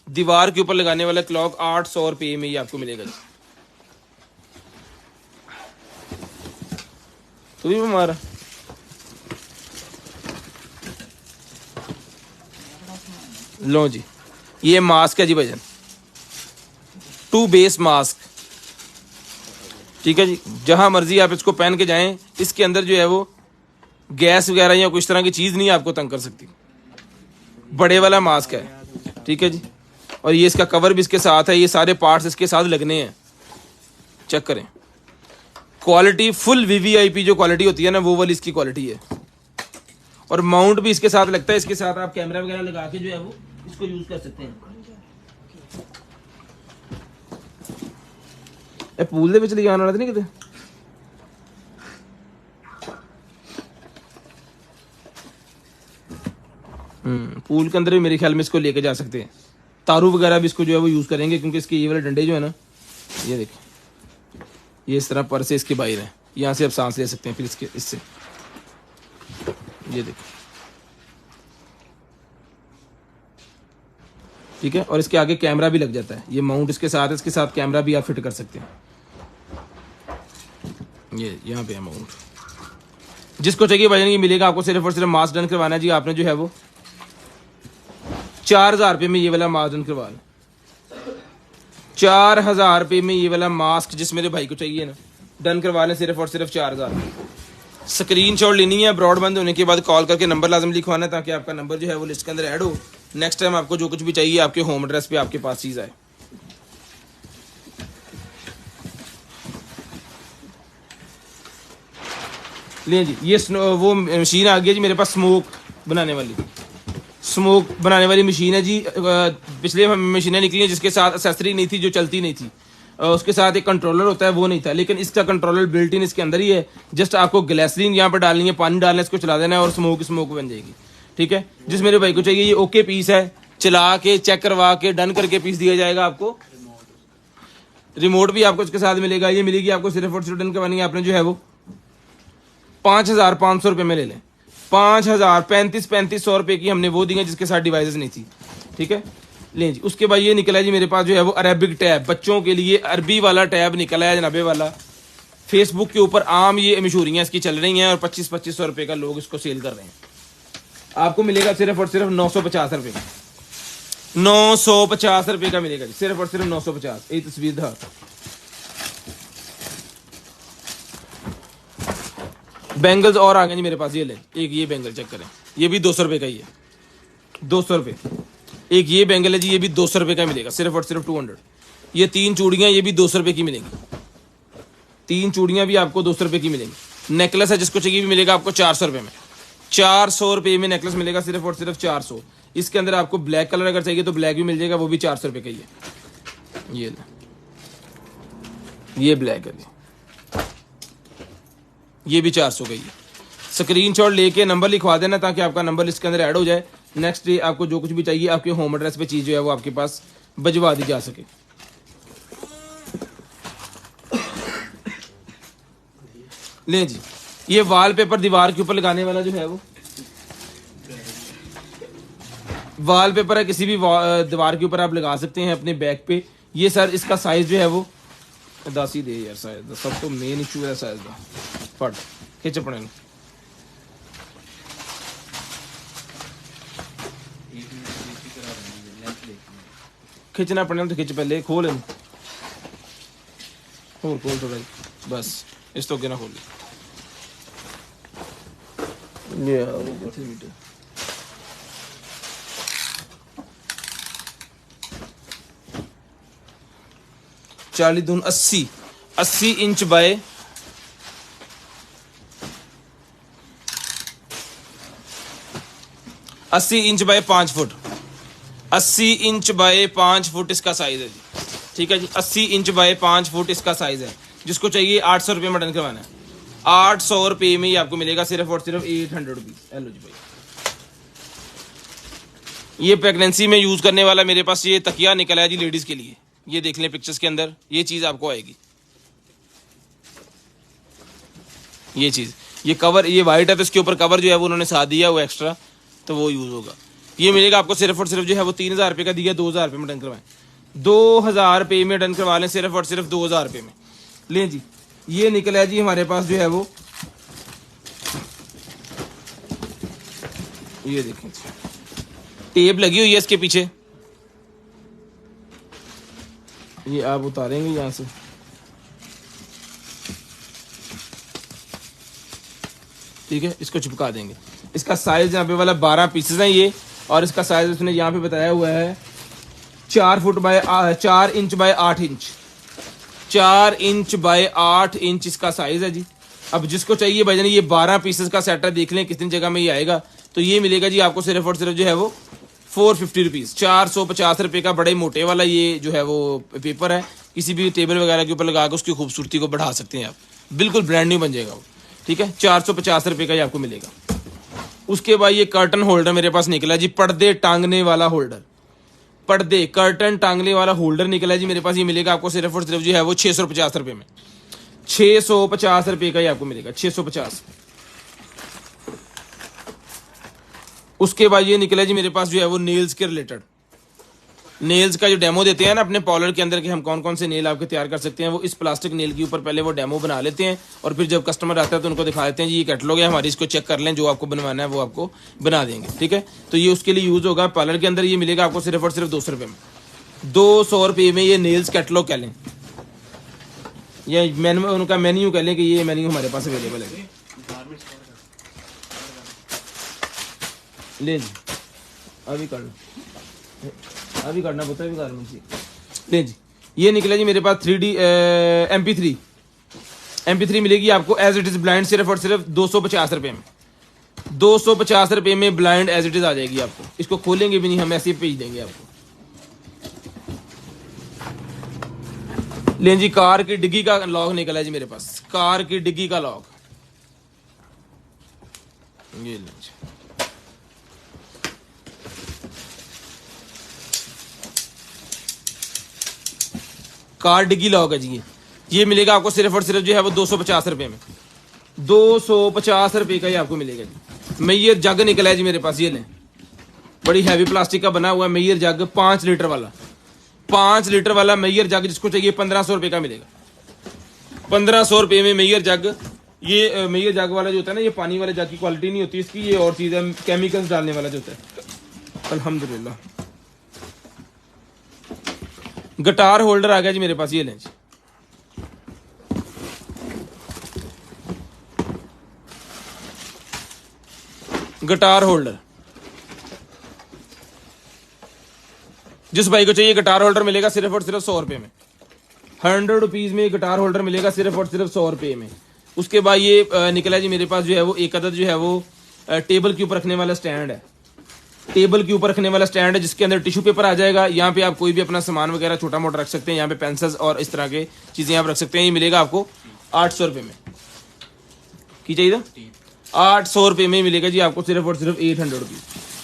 दीवार के ऊपर लगाने वाला क्लॉक 800 रुपये में ही आपको मिलेगा जी। तो भी हमारा लो जी, ये मास्क है जी भाईजान, 2 बेस मास्क। ठीक है जी, जहां मर्जी आप इसको पहन के जाएं, इसके अंदर जो है वो गैस वगैरह या कुछ तरह की चीज नहीं आपको तंग कर सकती। बड़े वाला मास्क है, ठीक है जी, और ये इसका कवर भी इसके साथ है, ये सारे पार्ट्स इसके साथ लगने हैं, चेक करें। क्वालिटी फुल वीवीआईपी जो क्वालिटी होती है ना, वो वाली इसकी क्वालिटी है, और माउंट भी इसके साथ लगता है, इसके साथ आप कैमरा वगैरह लगा के जो है वो इसको यूज कर सकते हैं। ए पूल दे विच ले जाने वाला नहीं किते, पूल के अंदर भी मेरे ख्याल में इसको लेके जा सकते हैं। तारू वगैरह भी इसको जो है वो यूज करेंगे, क्योंकि इसके ये वाले डंडे जो है ना, ये देखिए ये इस तरह पर से इसके बाहर है, यहाँ से आप सांस ले सकते हैं फिर इसके इससे, ये देखिए ठीक है। और इसके आगे कैमरा भी लग जाता है, ये माउंट इसके साथ है, इसके साथ कैमरा भी आप फिट कर सकते हैं। ये यहाँ पे है माउंट, जिसको चाहिए भाईजान ये मिलेगा आपको सिर्फ और सिर्फ मास्क डन करवाना है जी आपने जो है वो 4000 रुपये में ये वाला मास्क डन करवा लें, 4000 रुपये में ये वाला मास्क जिस मेरे भाई को चाहिए ना डन करवा लें सिर्फ और सिर्फ 4000। स्क्रीनशॉट लेनी है, ब्रॉडबैंड होने के बाद कॉल करके नंबर लाजम लिखवाना है, ताकि आपका नंबर जो है वो लिस्ट के अंदर ऐड हो। नेक्स्ट टाइम आपको जो कुछ भी चाहिए आपके होम एड्रेस पे आपके पास चीज़ आए। ले जी, ये वो मशीन आ गई जी मेरे पास, स्मोक बनाने वाली मशीन है जी। पिछले मशीनें निकली हैं जिसके साथ एक्सेसरी नहीं थी, जो चलती नहीं थी, उसके साथ एक कंट्रोलर होता है वो नहीं था, लेकिन इसका कंट्रोलर बिल्ट इन इसके अंदर ही है। जस्ट आपको ग्लिसरीन यहाँ पर डालनी है, पानी डालना है, इसको चला देना है और स्मोक बन जाएगी। ठीक है, जिस मेरे भाई को चाहिए ये ओके पीस है, चला के चेक करवा के डन करके पीस दिया जाएगा आपको। रिमोट भी आपको इसके साथ मिलेगा, ये मिलेगी आपको सिर्फ और सिर्फ डन करवानी है आपने जो है वो 5500 रुपये में ले लें। 5000 3500 रुपये की हमने वो दी है जिसके साथ डिवाइसेस नहीं थी। ठीक है, लें जी। उसके बाद ये निकला है जी मेरे पास जो है वो अरेबिक टैब, बच्चों के लिए अरबी वाला टैब निकला है जनाबे वाला। फेसबुक के ऊपर आम ये मशहूरियाँ इसकी चल रही हैं और 2500 रुपये का लोग इसको सेल कर रहे हैं। आपको मिलेगा सिर्फ और सिर्फ 950 रुपये का, 950 रुपये का मिलेगा जी, सिर्फ और सिर्फ 950। एक तस्वीर था, बैंगल्स और आ गए जी मेरे पास, ये ले एक ये बैंगल चेक करें, ये भी 200 रुपये का ही है, 200 रुपये। एक ये बैंगल है जी, ये भी 200 रुपये का मिलेगा, सिर्फ और सिर्फ 200। ये 3 चूड़ियाँ ये भी 200 रुपये की मिलेंगी, 3 चूड़ियाँ भी आपको 200 रुपये की मिलेंगी। नेकलेस है जिसको चाहिए भी मिलेगा आपको 400 रुपये में, 400 रुपये में नेकलेस मिलेगा सिर्फ और सिर्फ 400। इसके अंदर आपको ब्लैक कलर अगर चाहिए तो ब्लैक भी मिल जाएगा, वो भी 400 रुपये का ही है। ये ब्लैक है जी, ये भी 400 का ही है। स्क्रीनशॉट लेके नंबर लिखवा देना ताकि आपका नंबर इसके अंदर ऐड हो जाए। नेक्स्ट डे आपको जो कुछ भी चाहिए आपके होम एड्रेस पे चीज़ जो है वो आपके पास भिजवा दी जा सके। ले जी, ये वॉलपेपर दीवार के ऊपर लगाने वाला जो है वो वॉलपेपर है, किसी भी दीवार के ऊपर आप लगा सकते हैं अपने बैग पे। ये सर इसका साइज जो है वो 10 ही दे यार साइज दा, सब तो मेन इशू है साइज दा। फट खिच अपने नूं। खिचना अपने नूं ते खिच, पहले खोल इनू, होर खोल थोड़ा जी, बस इस तो अगे ना खोल। ये आ वो कितने मीटर 40 दून 80 inch by 80 inch by 5 foot, 80 inch by 5 foot इसका साइज है जी। ठीक है जी, 80 इंच बाय 5 फुट इसका साइज है। जिसको चाहिए 800 रुपये में डन करवाना है, 800 रुपये में ही आपको मिलेगा सिर्फ और सिर्फ 800 रुपीज। हेलो जी भाई, ये प्रेगनेंसी में यूज करने वाला मेरे पास ये तकिया निकला है जी लेडीज के लिए। ये देख लें पिक्चर्स के अंदर, ये चीज आपको आएगी, ये चीज, ये कवर, ये वाइट है तो इसके ऊपर कवर जो है वो उन्होंने साथ दिया वो एक्स्ट्रा, तो वो यूज होगा। ये मिलेगा आपको सिर्फ और सिर्फ जो है वो 3000 रुपये का दिया, 2000 रुपये में डन करवाएं, 2000 रुपये में डन करवा लें, सिर्फ और सिर्फ 2000 रुपये में। लें जी, ये निकला है जी हमारे पास जो है वो, ये देखें टेप लगी हुई है इसके पीछे, ये आप उतारेंगे यहां से, ठीक है, इसको चिपका देंगे। इसका साइज यहाँ पे वाला 12 पीसेस हैं ये, और इसका साइज उसने यहाँ पे बताया हुआ है 4 foot by 4 inch by 8 inch, 4 inch by 8 inch इसका साइज है जी। अब जिसको चाहिए भाईजान ये 12 पीसेस का सेट है, देख लें कितनी जगह में ये आएगा, तो ये मिलेगा जी आपको सिर्फ और सिर्फ जो है वो 450 रुपीज, 450 रुपये का बड़े मोटे वाला ये जो है वो पेपर है। किसी भी टेबल वगैरह के ऊपर लगा के उसकी खूबसूरती को बढ़ा सकते हैं आप, बिल्कुल ब्रांड न्यू बन जाएगा वो। ठीक है, 450 रुपये का ये आपको मिलेगा। उसके बाद ये कर्टन होल्डर मेरे पास निकला जी, पर्दे टांगने वाला होल्डर, पर्दे कर्टन टांगने वाला होल्डर निकला जी मेरे पास। ये मिलेगा आपको सिर्फ और सिर्फ जो है वो 650 रुपये में, 650 रुपये का ये आपको मिलेगा, 650। उसके बाद ये निकला जी मेरे पास जो है वो नेल्स के रिलेटेड, नेल्स का जो डेमो देते हैं ना अपने पार्लर के अंदर कि हम कौन कौन से नेल आपके तैयार कर सकते हैं, वो इस प्लास्टिक नेल के ऊपर पहले वो डेमो बना लेते हैं, और फिर जब कस्टमर आता है तो उनको दिखा देते हैं जी ये कैटलॉग है हमारी, इसको चेक कर लें, जो आपको बनवाना है वो आपको बना देंगे। ठीक है, तो ये उसके लिए यूज होगा पार्लर के अंदर। ये मिलेगा आपको सिर्फ और सिर्फ 200 रुपये में, 200 रुपये में ये नेल्स कैटलॉग कह लें, या मेन्यू, उनका मेन्यू कह लें कि ये मेन्यू हमारे पास अवेलेबल है। ले जी, अभी कर लो, अभी करना पड़ता है, अभी गारमेंट जी। ले जी, ये निकला जी मेरे पास 3D MP3 मिलेगी आपको एज इट इज ब्लाइंड, सिर्फ और सिर्फ 250 रुपये में, 250 रुपये में ब्लाइंड एज इट इज आ जाएगी आपको। इसको खोलेंगे भी नहीं हम, ऐसे ही भेज देंगे आपको। लें जी, कार की डिग्गी का लॉक निकला है जी मेरे पास, कार की डिग्गी का लॉक, ये लें जी। कार डिग्गी लॉक है जी, ये मिलेगा आपको सिर्फ और सिर्फ जो है वो 250 रुपये में, 250 रुपये का ही आपको मिलेगा जी। मैयर जग निकला है जी मेरे पास, ये लें, बड़ी हैवी प्लास्टिक का बना हुआ है मैयर जग, 5 लीटर वाला, 5 लीटर वाला मैयर जग, जिसको चाहिए 1500 रुपये का मिलेगा, 1500 रुपये में मैयर जग। ये मैयर जग वाला जो होता है ना, ये पानी वाले जग की क्वालिटी नहीं होती इसकी, ये और चीज़ है, केमिकल्स डालने वाला जो होता है। अल्हम्दुलिल्लाह, गिटार होल्डर आ गया जी मेरे पास, ये लें जी, गिटार होल्डर। जिस भाई को चाहिए गिटार होल्डर मिलेगा सिर्फ और सिर्फ 100 रुपये में, 100 रुपीज में गिटार होल्डर मिलेगा सिर्फ और सिर्फ 100 रुपये में। उसके बाद ये निकला जी मेरे पास जो है वो एक अदद जो है वो टेबल के ऊपर रखने वाला स्टैंड है, टेबल के ऊपर रखने वाला स्टैंड है, जिसके अंदर टिश्यू पेपर आ जाएगा। यहाँ पे आप कोई भी अपना सामान वगैरह छोटा मोटा रख सकते हैं, यहाँ पे पेंसिल्स और इस तरह के चीजें आप रख सकते हैं। ये मिलेगा आपको 800 रुपये में, की चाहिए 800 रुपये में मिलेगा जी आपको सिर्फ और सिर्फ 800 रुपीज।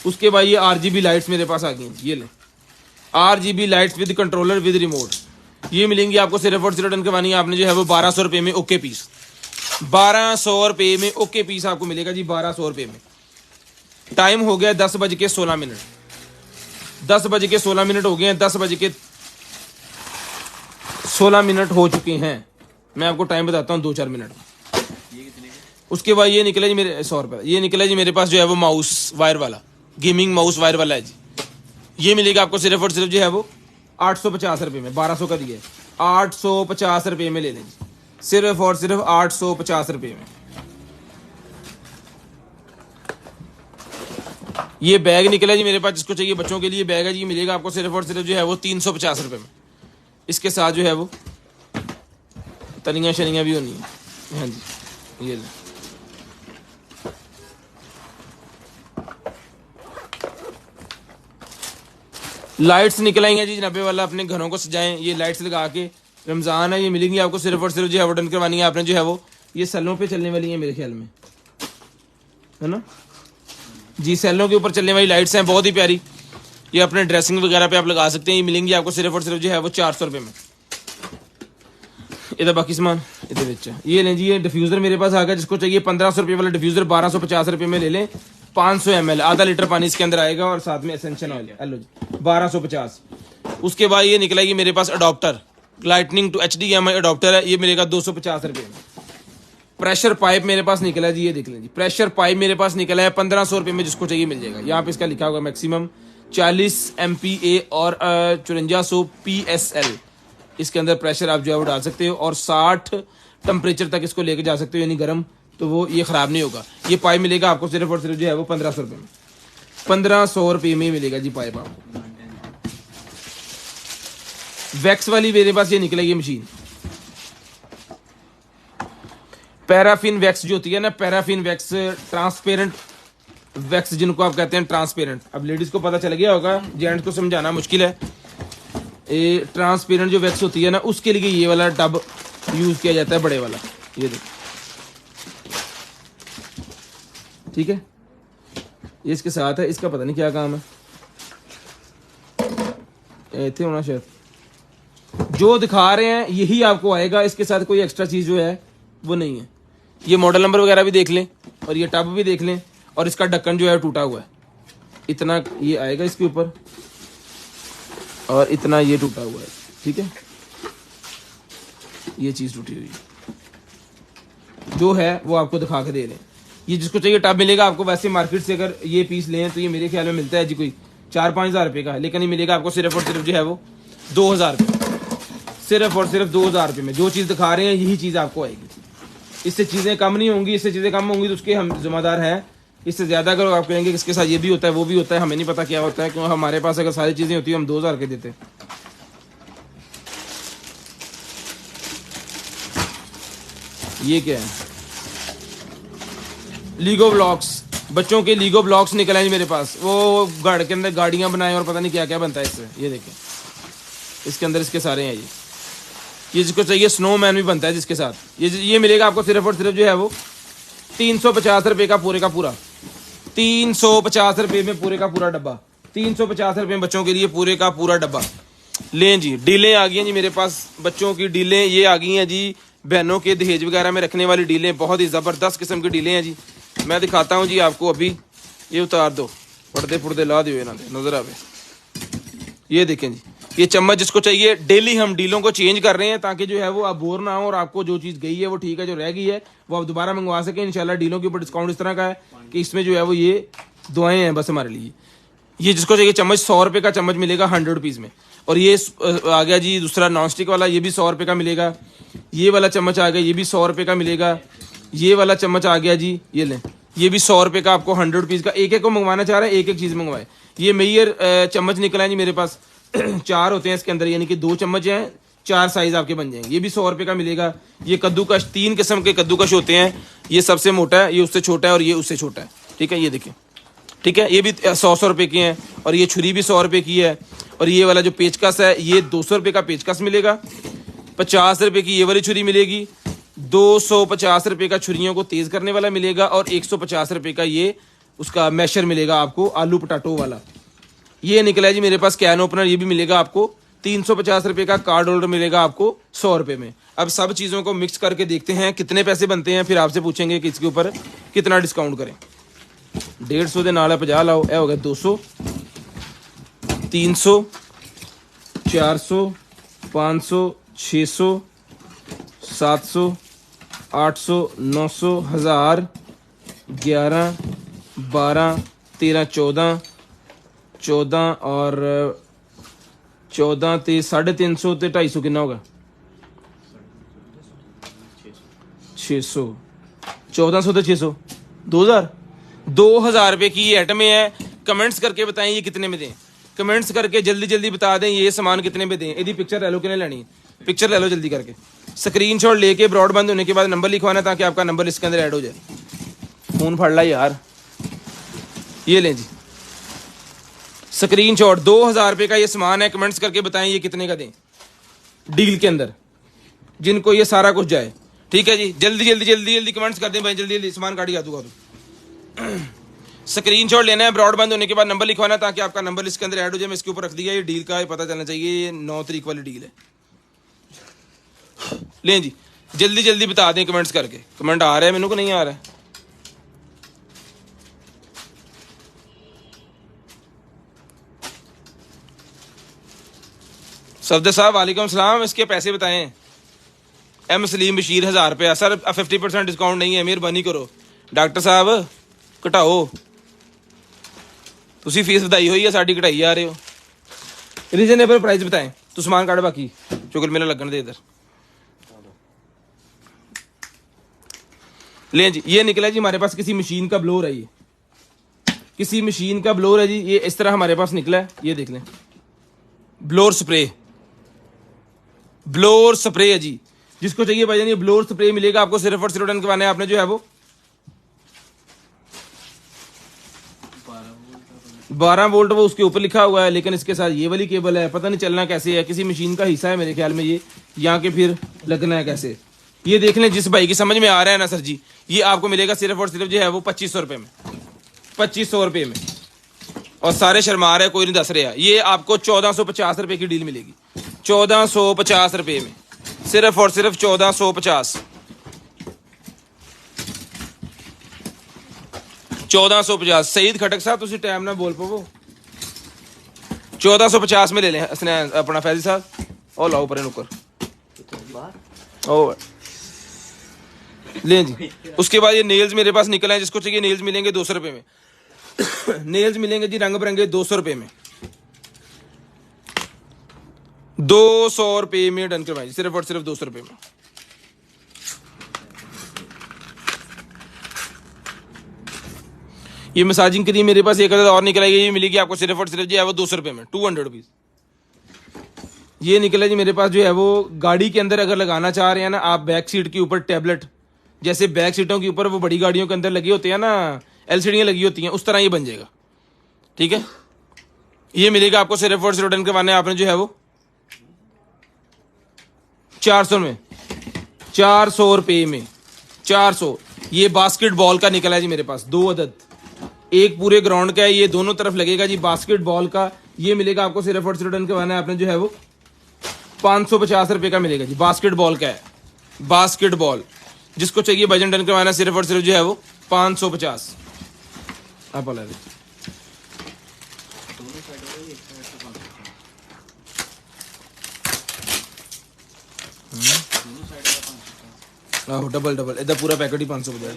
उसके बाद ये RGB लाइट्स मेरे पास आ गई, ये लें, RGB lights with controller with remote, ये मिलेंगी आपको सिर्फ और सिर्फ डन करवानी है आपने जो है वो 1200 रुपये में ओके पीस, 1200 रुपये में ओके पीस आपको मिलेगा जी, 1200 रुपये में। टाइम हो गया 10:16, 10:16 हो गए हैं, 10:16 16 मिनट हो चुके हैं। मैं आपको टाइम बताता हूँ 2-4 मिनट। उसके बाद ये निकला जी मेरे 100 रुपये, ये निकला जी मेरे पास जो है वो माउस वायर वाला, गेमिंग माउस वायर वाला है जी। ये मिलेगा आपको सिर्फ और सिर्फ जो है वो 850 रुपये में, 1200 का दिया है, 850 रुपये में ले लें जी, सिर्फ और सिर्फ 850 रुपये में। ये बैग निकला जी मेरे पास, जिसको चाहिए बच्चों के लिए बैग है जी, मिलेगा आपको सिर्फ और सिर्फ जो है वो 350 रुपये में। इसके साथ जो है वो तनिया शनिया भी होनी है। हाँ जी, ये ले। लाइट्स निकल आई हैं जी जनाबे वाला, अपने घरों को सजाएं। ये लाइट्स लगा के, रमज़ान है, ये मिलेंगी आपको सिर्फ और सिर्फ जो है वो डन करवानी है आपने जो है वो, ये सेलों पे चलने वाली है मेरे ख्याल में, है ना जी। सेलों के ऊपर चलने वाली लाइट्स हैं, बहुत ही प्यारी। ये अपने ड्रेसिंग वगैरह पे आप लगा सकते हैं। ये मिलेंगी आपको सिर्फ और सिर्फ जो है वो 400 रुपये में। इधर बाकी सामान इधर बेचा। ये लें जी, ये डिफ्यूज़र मेरे पास आ गया, जिसको चाहिए 1500 रुपये वाला डिफ्यूज़र 1250 रुपये में ले लें। 500 ml, आधा लीटर पानी इसके अंदर आएगा और साथ में एसेंशियल ऑयल। हेलो जी, 1250। उसके बाद ये निकलेगी मेरे पास adapter, lightning to HDMI adapter है, ये मिलेगा 250 रुपये में। प्रेशर पाइप मेरे पास निकला है जी, ये देख लें जी, प्रेशर पाइप मेरे पास निकला है 1500 रुपये में, जिसको चाहिए मिल जाएगा। यहाँ पे इसका लिखा होगा मैक्सिमम 40 MPa और 5400 PSL। इसके अंदर प्रेशर आप जो है वो डाल सकते हो और 60 टेम्परेचर तक इसको लेके जा सकते हो, यानी गर्म, तो वो ये ख़राब नहीं होगा। ये पाइप मिलेगा आपको सिर्फ और सिर्फ जो है वो 1500 रुपये में, 1500 रुपये में मिलेगा जी पाइप आपको। वैक्स वाली मेरे पास ये निकलेगी मशीन, पैराफिन वैक्स जो होती है ना, पैराफिन वैक्स, ट्रांसपेरेंट वैक्स जिनको आप कहते हैं ट्रांसपेरेंट। अब लेडीज को पता चल गया होगा, जेंट्स को समझाना मुश्किल है। ये ट्रांसपेरेंट जो वैक्स होती है ना, उसके लिए ये वाला टब यूज किया जाता है, बड़े वाला। ये देखो, ठीक है, ये इसके साथ है। इसका पता नहीं क्या काम है, ऐसे होना शायद। जो दिखा रहे हैं यही आपको आएगा, इसके साथ कोई एक्स्ट्रा चीज जो है वो नहीं है। ये मॉडल नंबर वगैरह भी देख लें और ये टब भी देख लें, और इसका ढक्कन जो है टूटा हुआ है, इतना ये आएगा इसके ऊपर और इतना ये टूटा हुआ है, ठीक है, ये चीज टूटी हुई जो है वो आपको दिखा के दे रहे हैं। ये जिसको चाहिए टब मिलेगा आपको। वैसे मार्केट से अगर ये पीस लें तो ये मेरे ख्याल में मिलता है जी कोई 4-5 हज़ार रुपये का है, लेकिन ये मिलेगा आपको सिर्फ और सिर्फ जो है वो 2000 रुपये, सिर्फ और सिर्फ 2000 रुपये में। जो चीज़ दिखा रहे हैं यही चीज़ आपको आएगी, इससे चीज़ें कम नहीं होंगी। इससे चीज़ें कम होंगी तो उसके हम जिम्मेदार हैं। इससे ज़्यादा अगर आप कहेंगे इसके साथ ये भी होता है वो भी होता है, हमें नहीं पता क्या होता है, क्यों हमारे पास अगर सारी चीज़ें होती है हम 2000 के देते। ये क्या है, लीगो ब्लॉक्स, बच्चों के लीगो ब्लॉक्स निकले हैं मेरे पास। वो घर के अंदर गाड़ियां बनाए और पता नहीं क्या क्या बनता है इससे। ये देखें, इसके अंदर इसके सारे हैं ये जिसको चाहिए स्नोमैन भी बनता है जिसके साथ। ये मिलेगा आपको सिर्फ और सिर्फ जो है वो 350 रुपये का पूरे का पूरा, 350 रुपये में पूरे का पूरा डब्बा, 350 रुपये में बच्चों के लिए पूरे का पूरा डब्बा। लें जी, डीलें आ गई हैं जी मेरे पास, बच्चों की डीलें ये आ गई हैं जी, बहनों के दहेज वगैरह में रखने वाली डीलें, बहुत ही ज़बरदस्त किस्म की डीलें हैं जी। मैं दिखाता हूँ जी आपको, अभी ये उतार दो, पर्दे पुर्दे ला दिए ना, नजर आवे। ये देखें जी, ये चम्मच जिसको चाहिए, डेली हम डीलों को चेंज कर रहे हैं ताकि जो है वो आप बोर ना हो और आपको जो चीज़ गई है वो ठीक है, जो रह गई है वो आप दोबारा मंगवा सकें इंशाल्लाह। डीलों के ऊपर डिस्काउंट इस तरह का है कि इसमें जो है वो ये दुआएं हैं बस हमारे लिए। ये जिसको चाहिए चम्मच 100 रुपये का चम्मच मिलेगा 100 रुपीज़ में। और ये आ गया जी दूसरा नॉन स्टिक वाला, ये भी 100 रुपये का मिलेगा। ये वाला चम्मच आ गया, ये भी 100 रुपये का मिलेगा। ये वाला चम्मच आ गया जी, ये लें, ये भी 100 रुपये का आपको 100 रुपीज़ का। एक एक को मंगवाना चाह रहा है, एक एक चीज़ मंगवाए। ये मेयर चम्मच निकला है जी मेरे पास 4 होते हैं इसके अंदर, यानी कि 2 चम्मच हैं, 4 साइज आपके बन जाएंगे। ये भी 100 रुपये का मिलेगा। ये कद्दूकश, 3 किस्म के कद्दूकश होते हैं, ये सबसे मोटा है, ये उससे छोटा है और ये उससे छोटा है, ठीक है। ये देखिए, ठीक है, ये भी 100 रुपये की हैं। और ये छुरी भी 100 रुपये की है। और ये वाला जो पेचकस है ये 200 रुपये का पेचकस मिलेगा। 50 रुपये की ये वाली छुरी मिलेगी। 250 रुपये का छुरियों को तेज़ करने वाला मिलेगा। और 150 रुपये का ये उसका मैशर मिलेगा आपको, आलू पटाटो वाला। ये निकला है जी मेरे पास कैन ओपनर, ये भी मिलेगा आपको 350 रुपये का। कार्ड होल्डर मिलेगा आपको 100 रुपये में। अब सब चीज़ों को मिक्स करके देखते हैं कितने पैसे बनते हैं, फिर आपसे पूछेंगे कि इसके ऊपर कितना डिस्काउंट करें। 150 ਦੇ ਨਾਲ 50 ਲਾਓ, ਇਹ ਹੋ ਗਿਆ 200, 300, 400, 500, 600 700 800 900 1000 11 12 13 14 14 और 14 ਤੇ 350 ਤੇ 250 ਕਿੰਨਾ ਹੋਗਾ 600 1400 ਤੇ 600 2000 रुपए की ये आइटम है। कमेंट्स करके बताएं ये कितने में दें, कमेंट्स करके जल्दी जल्दी बता दें ये सामान कितने में दें। यदि पिक्चर ले लो कि नहीं लेनी, पिक्चर ले लो जल्दी करके, स्क्रीनशॉट लेके ब्रॉड बंद होने के बाद नंबर लिखवाना ताकि आपका नंबर इसके अंदर ऐड हो जाए। फोन फड़ ला यार, ये लें जी स्क्रीनशॉट। 2000 रुपए का ये सामान है। कमेंट्स करके बताएं ये कितने का दें डील के अंदर, जिनको ये सारा कुछ जाए। ठीक है जी, जल्दी जल्दी जल्दी जल्दी कमेंट्स कर दें भाई, जल्दी जल्दी सामान काट आ दूंगा। स्क्रीनशॉट लेना है, ब्रॉड बंद होने के बाद नंबर लिखवाना ताकि आपका नंबर इसके अंदर ऐड हो जाए। मैं इसके ऊपर रख दिया, ये डील का पता चलना चाहिए, ये 9 तारीख वाली डील है। लें जी जल्दी जल्दी बता दें कमेंट्स करके। कमेंट आ रहा है, मेनू को नहीं आ रहा है? सफदर साहब वालेकुम सलाम, इसके पैसे बताएं। एम सलीम बशीर 1000 रुपया। सर 50% डिस्काउंट नहीं है, मेहरबानी करो। डॉक्टर साहब घटाओ, तुसी फीस ਵਧਾਈ ਹੋਈ ਹੈ, ਸਾਡੀ ਘਟਾਈ ਜਾ ਰਹੇ ਹੋ। रीजनेबल प्राइस बताएं तो सामान काट, बाकी चुगल मेला लगन दे इधर। ले जी, ये निकला जी हमारे पास किसी मशीन का ब्लोर है, ये किसी मशीन का ब्लोर है जी। ये इस तरह हमारे पास निकला है, ये देख लें, ब्लोर स्प्रे, ब्लोर स्प्रे है जी। जिसको चाहिए भाईजान ये ब्लोर स्प्रे मिलेगा आपको। सिर्फ और सिर्फ डन करवाना है आपने जो है वो 12 वोल्ट, वो उसके ऊपर लिखा हुआ है, लेकिन इसके साथ ये वाली केबल है। पता नहीं चलना कैसे है, किसी मशीन का हिस्सा है मेरे ख्याल में ये, यहाँ के फिर लगना है कैसे। ये देख लें, जिस भाई की समझ में आ रहा है ना सर जी, ये आपको मिलेगा सिर्फ और सिर्फ जो है वो 2500 रुपये में, 2500 रुपये में। और सारे शर्मा रहे, कोई नहीं दस रहा। ये आपको 1450 रुपये की डील मिलेगी, 1450 रुपये में, सिर्फ और सिर्फ 1450, 1450। सईद खटक साहब तुसी टाइम ना बोल पवो, 1450 में ले लें अपना फैजी साहब। ओ लाओ परे नुकर, ओ लें जी। उसके बाद ये नेल्स मेरे पास निकल आए, जिसको चाहिए नेल्स मिलेंगे 200 रुपये में। नेल्स मिलेंगे जी रंग बिरंगे 200 रुपये में, 200 रुपये में डन करवाए, सिर्फ और सिर्फ 200 रुपये में। ये मसाजिंग क्रीम मेरे पास एक और निकल आई है, ये मिलेगी आपको सिर्फ और सिर्फ जो है वो 200 रुपये में, 200 रुपीज। ये निकला जी मेरे पास जो है वो गाड़ी के अंदर अगर लगाना चाह रहे हैं ना आप, बैक सीट के ऊपर टैबलेट, जैसे बैक सीटों के ऊपर वो बड़ी गाड़ियों के अंदर लगी होती है ना, एलसीडियां लगी होती हैं, उस तरह ये बन जाएगा। ठीक है, ये मिलेगा आपको सिर्फ और सिर्फ डन करवाने आपने जो है वो 400 में, 400 रुपये में, 400। ये बास्केटबॉल का निकला है जी मेरे पास, 2 अदद, एक पूरे ग्राउंड का है, ये दोनों तरफ लगेगा जी बास्केटबॉल का। ये मिलेगा आपको सिर्फ और सिर्फ डन करवाना है आपने जो है वो 550 रुपये का मिलेगा जी। बास्केटबॉल का है, बास्केटबॉल, जिसको चाहिए वजन डन करवाना सिर्फ और सिर्फ जो है वो 550। आप बोला डबल डबल इधर पूरा पैकेट ही 500 बजा।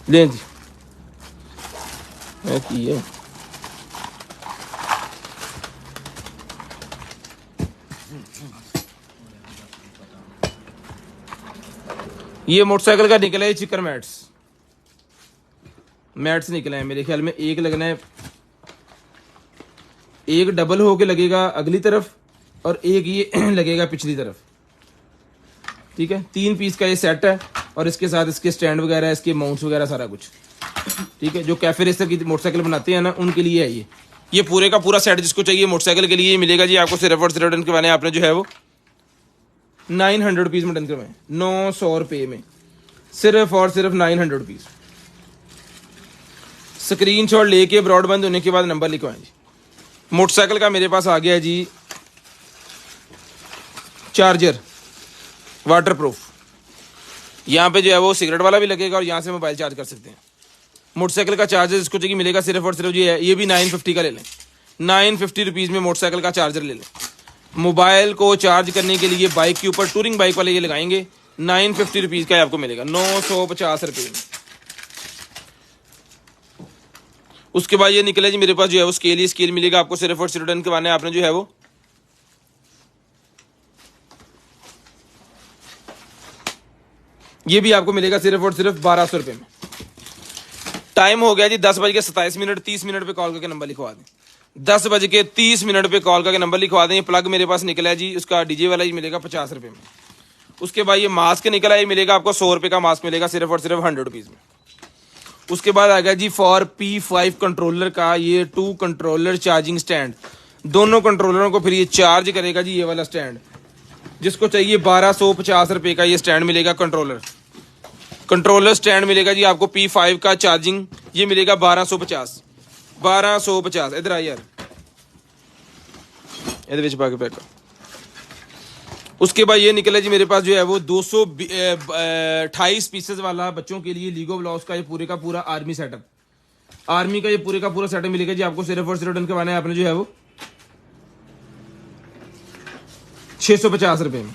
लें जी की है ये मोटरसाइकिल का निकला है चिकर मैट्स, मैट्स निकला है मेरे ख्याल में। एक लगना है, एक डबल होके लगेगा अगली तरफ और एक ये लगेगा पिछली तरफ। ठीक है, 3 पीस का ये सेट है और इसके साथ इसके स्टैंड वगैरह, इसके माउंट्स वगैरह सारा कुछ। ठीक है, जो कैफे रेसर की मोटरसाइकिल बनाते हैं ना उनके लिए है ये पूरे का पूरा सेट जिसको चाहिए मोटरसाइकिल के लिए मिलेगा जी आपको सिर्फ और सिर्फ डन करवाने आपने जो है वो 900 रुपीज में डन करवाए, 900 रुपये में, सिर्फ और सिर्फ 900 रुपीज। स्क्रीनशॉट लेके ब्रॉडबैंड होने के बाद नंबर लिखवाएं जी। मोटरसाइकिल का मेरे पास आ गया है जी चार्जर वाटर प्रूफ, यहाँ पे जो है वो सिगरेट वाला भी लगेगा और यहाँ से मोबाइल चार्ज कर सकते हैं। मोटरसाइकिल का चार्जर इसको चाहिए मिलेगा सिर्फ और सिर्फ ये भी 950 का ले लें, 950 रुपीज़ में मोटरसाइकिल का चार्जर ले लें। मोबाइल को चार्ज करने के लिए बाइक के ऊपर टूरिंग बाइक वाले ये लगाएंगे, 950 रुपीज़ का आपको मिलेगा, 950 रुपये में। उसके बाद ये निकले जी मेरे पास जो है वो स्केल, ही स्केल मिलेगा आपको सिर्फ और सिर्फ डन करवाना है आपने जो है वो ये भी आपको मिलेगा सिर्फ और सिर्फ 1200 रुपये में। टाइम हो गया जी 10:27, 30 मिनट पे कॉल करके नंबर लिखवा दें। 10:30 पे कॉल करके नंबर लिखवा दें। ये प्लग मेरे पास निकला है जी, उसका डीजे वाला ही मिलेगा 50 रुपये में। उसके बाद ये मास्क निकला है, ये मिलेगा आपको 100 रुपये का मास्क मिलेगा सिर्फ और सिर्फ 100 रुपीज़ में। उसके बाद आ गया जी फॉर P5 कंट्रोलर का ये 2 कंट्रोलर चार्जिंग स्टैंड। दोनों कंट्रोलरों को फिर ये चार्ज करेगा जी, ये वाला स्टैंड जिसको चाहिए 1250 रुपये का ये स्टैंड मिलेगा। कंट्रोलर स्टैंड मिलेगा जी आपको P5 का चार्जिंग, ये मिलेगा 1250। इधर आ यार, इधर विच पाके पैक। उसके बाद ये निकला जी मेरे पास जो है वो 228 पीसेस वाला बच्चों के लिए लीगो ब्लाउज का ये पूरे का पूरा आर्मी सेटअप, आर्मी का ये पूरे का पूरा सेटअप मिलेगा जी आपको सिर्फ और सिर्फ डन करवाना है आपने जो है वो 650 रुपये में।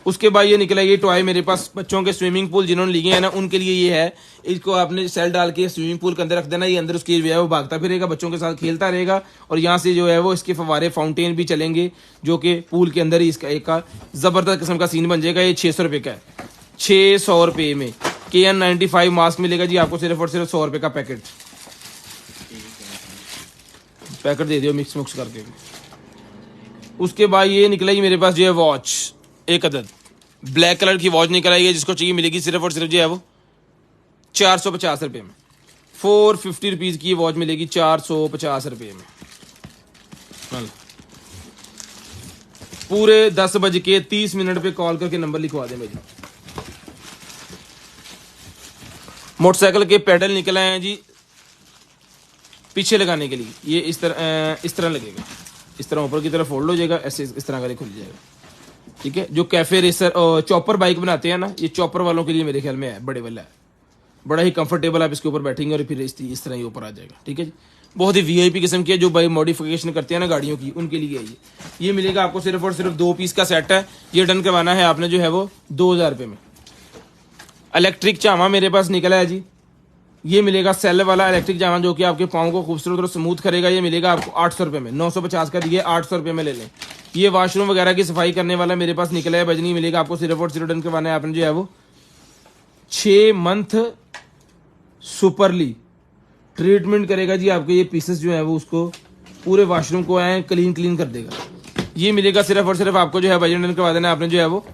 उसके बाद ये निकला ये टॉय मेरे पास बच्चों के स्विमिंग पूल जिन्होंने लिए हैं ना उनके लिए ये है। इसको आपने सेल डाल के स्विमिंग पूल के अंदर रख देना, ये अंदर उसके जो है वो भागता फिरेगा, बच्चों के साथ खेलता रहेगा और यहाँ से जो है वो इसके फवारे फाउंटेन भी चलेंगे जो कि पूल के अंदर ही इसका एक का ज़बरदस्त किस्म का सीन बन जाएगा। ये 600 रुपये का है, 600 रुपये में। KN95 मास्क मिलेगा जी आपको सिर्फ और सिर्फ 100 रुपये का पैकेट दे दियो मिक्स करके। उसके बाद ये निकला जी मेरे पास जो है वॉच, एक अदद ब्लैक कलर की वॉच निकल आई है जिसको चाहिए मिलेगी सिर्फ और सिर्फ जो है वो 450 रुपये में। 450 रुपीज़ की वॉच मिलेगी 450 रुपये में। पूरे 10:30 पे कॉल करके नंबर लिखवा दें भाई। मोटरसाइकिल के पेडल निकल आए हैं जी पीछे लगाने के लिए, ये इस तरह लगेगा, इस तरह ऊपर की तरफ फोल्ड हो जाएगा, ऐसे इस तरह का खुल जाएगा। ठीक है, जो कैफे रेसर और चॉपर बाइक बनाते हैं ना, ये चॉपर वालों के लिए मेरे ख्याल में है, बड़े वाला है, बड़ा ही कंफर्टेबल। आप इसके ऊपर बैठेंगे और फिर इस तरह ही ऊपर आ जाएगा। ठीक है जी, बहुत ही VIP किस्म की है, जो भाई मॉडिफिकेशन करते हैं ना गाड़ियों की, उनके लिए है ये मिलेगा आपको सिर्फ और सिर्फ 2 पीस का सेट है। ये डन करवाना है आपने जो है वो 2000 रुपये में। इलेक्ट्रिक चामा मेरे पास निकला है जी, ये मिलेगा सेल वाला इलेक्ट्रिक जामा जो कि आपके पाँव को खूबसूरत और स्मूथ करेगा। ये मिलेगा आपको 800 रुपये में, 950 का दिए 800 रुपये में ले लें। ये वॉशरूम वगैरह की सफाई करने वाला मेरे पास निकला है बजनी, मिलेगा आपको सिर्फ और सिर्फ डन करवाना है आपने जो है वो 6 मंथ सुपरली ट्रीटमेंट करेगा जी आपके ये पीसेस जो है वो उसको पूरे वॉशरूम को आए क्लीन कर देगा। ये मिलेगा सिर्फ और सिर्फ आपको जो है बजट डन करवा देना है आपने जो है वो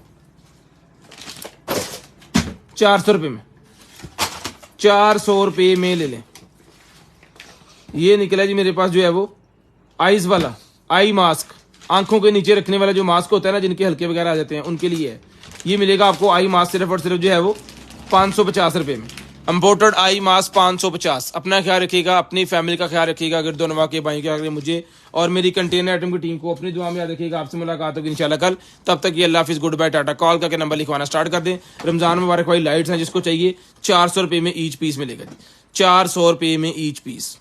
400 रुपये में, 400 रुपये में ले लें। ये निकला जी मेरे पास जो है वो आईज वाला आई मास्क, आंखों के नीचे रखने वाला जो मास्क होता है ना, जिनके हल्के वगैरह आ जाते हैं उनके लिए है। ये मिलेगा आपको आई मास्क सिर्फ और सिर्फ जो है वो 550 रुपये में। Imported eye mask 550। अपना ख्याल रखिएगा, अपनी फैमिली का ख्याल रखिएगा, अगर दोनों वाकई भाई के मुझे और मेरी कंटेनर आइटम की टीम को अपनी दुआ में याद रखिएगा। आपसे मुलाकात होगी इंशाल्लाह कल, तब तक ये अल्लाह हाफिज़, गुड बाय, टाटा। कॉल करके नंबर लिखवाना स्टार्ट कर दें। रमजान मुबारक वाली लाइट्स हैं, जिसको चाहिए 400 रुपये में ईच पीस मिलेगा जी, 400 रुपये में ईच पीस।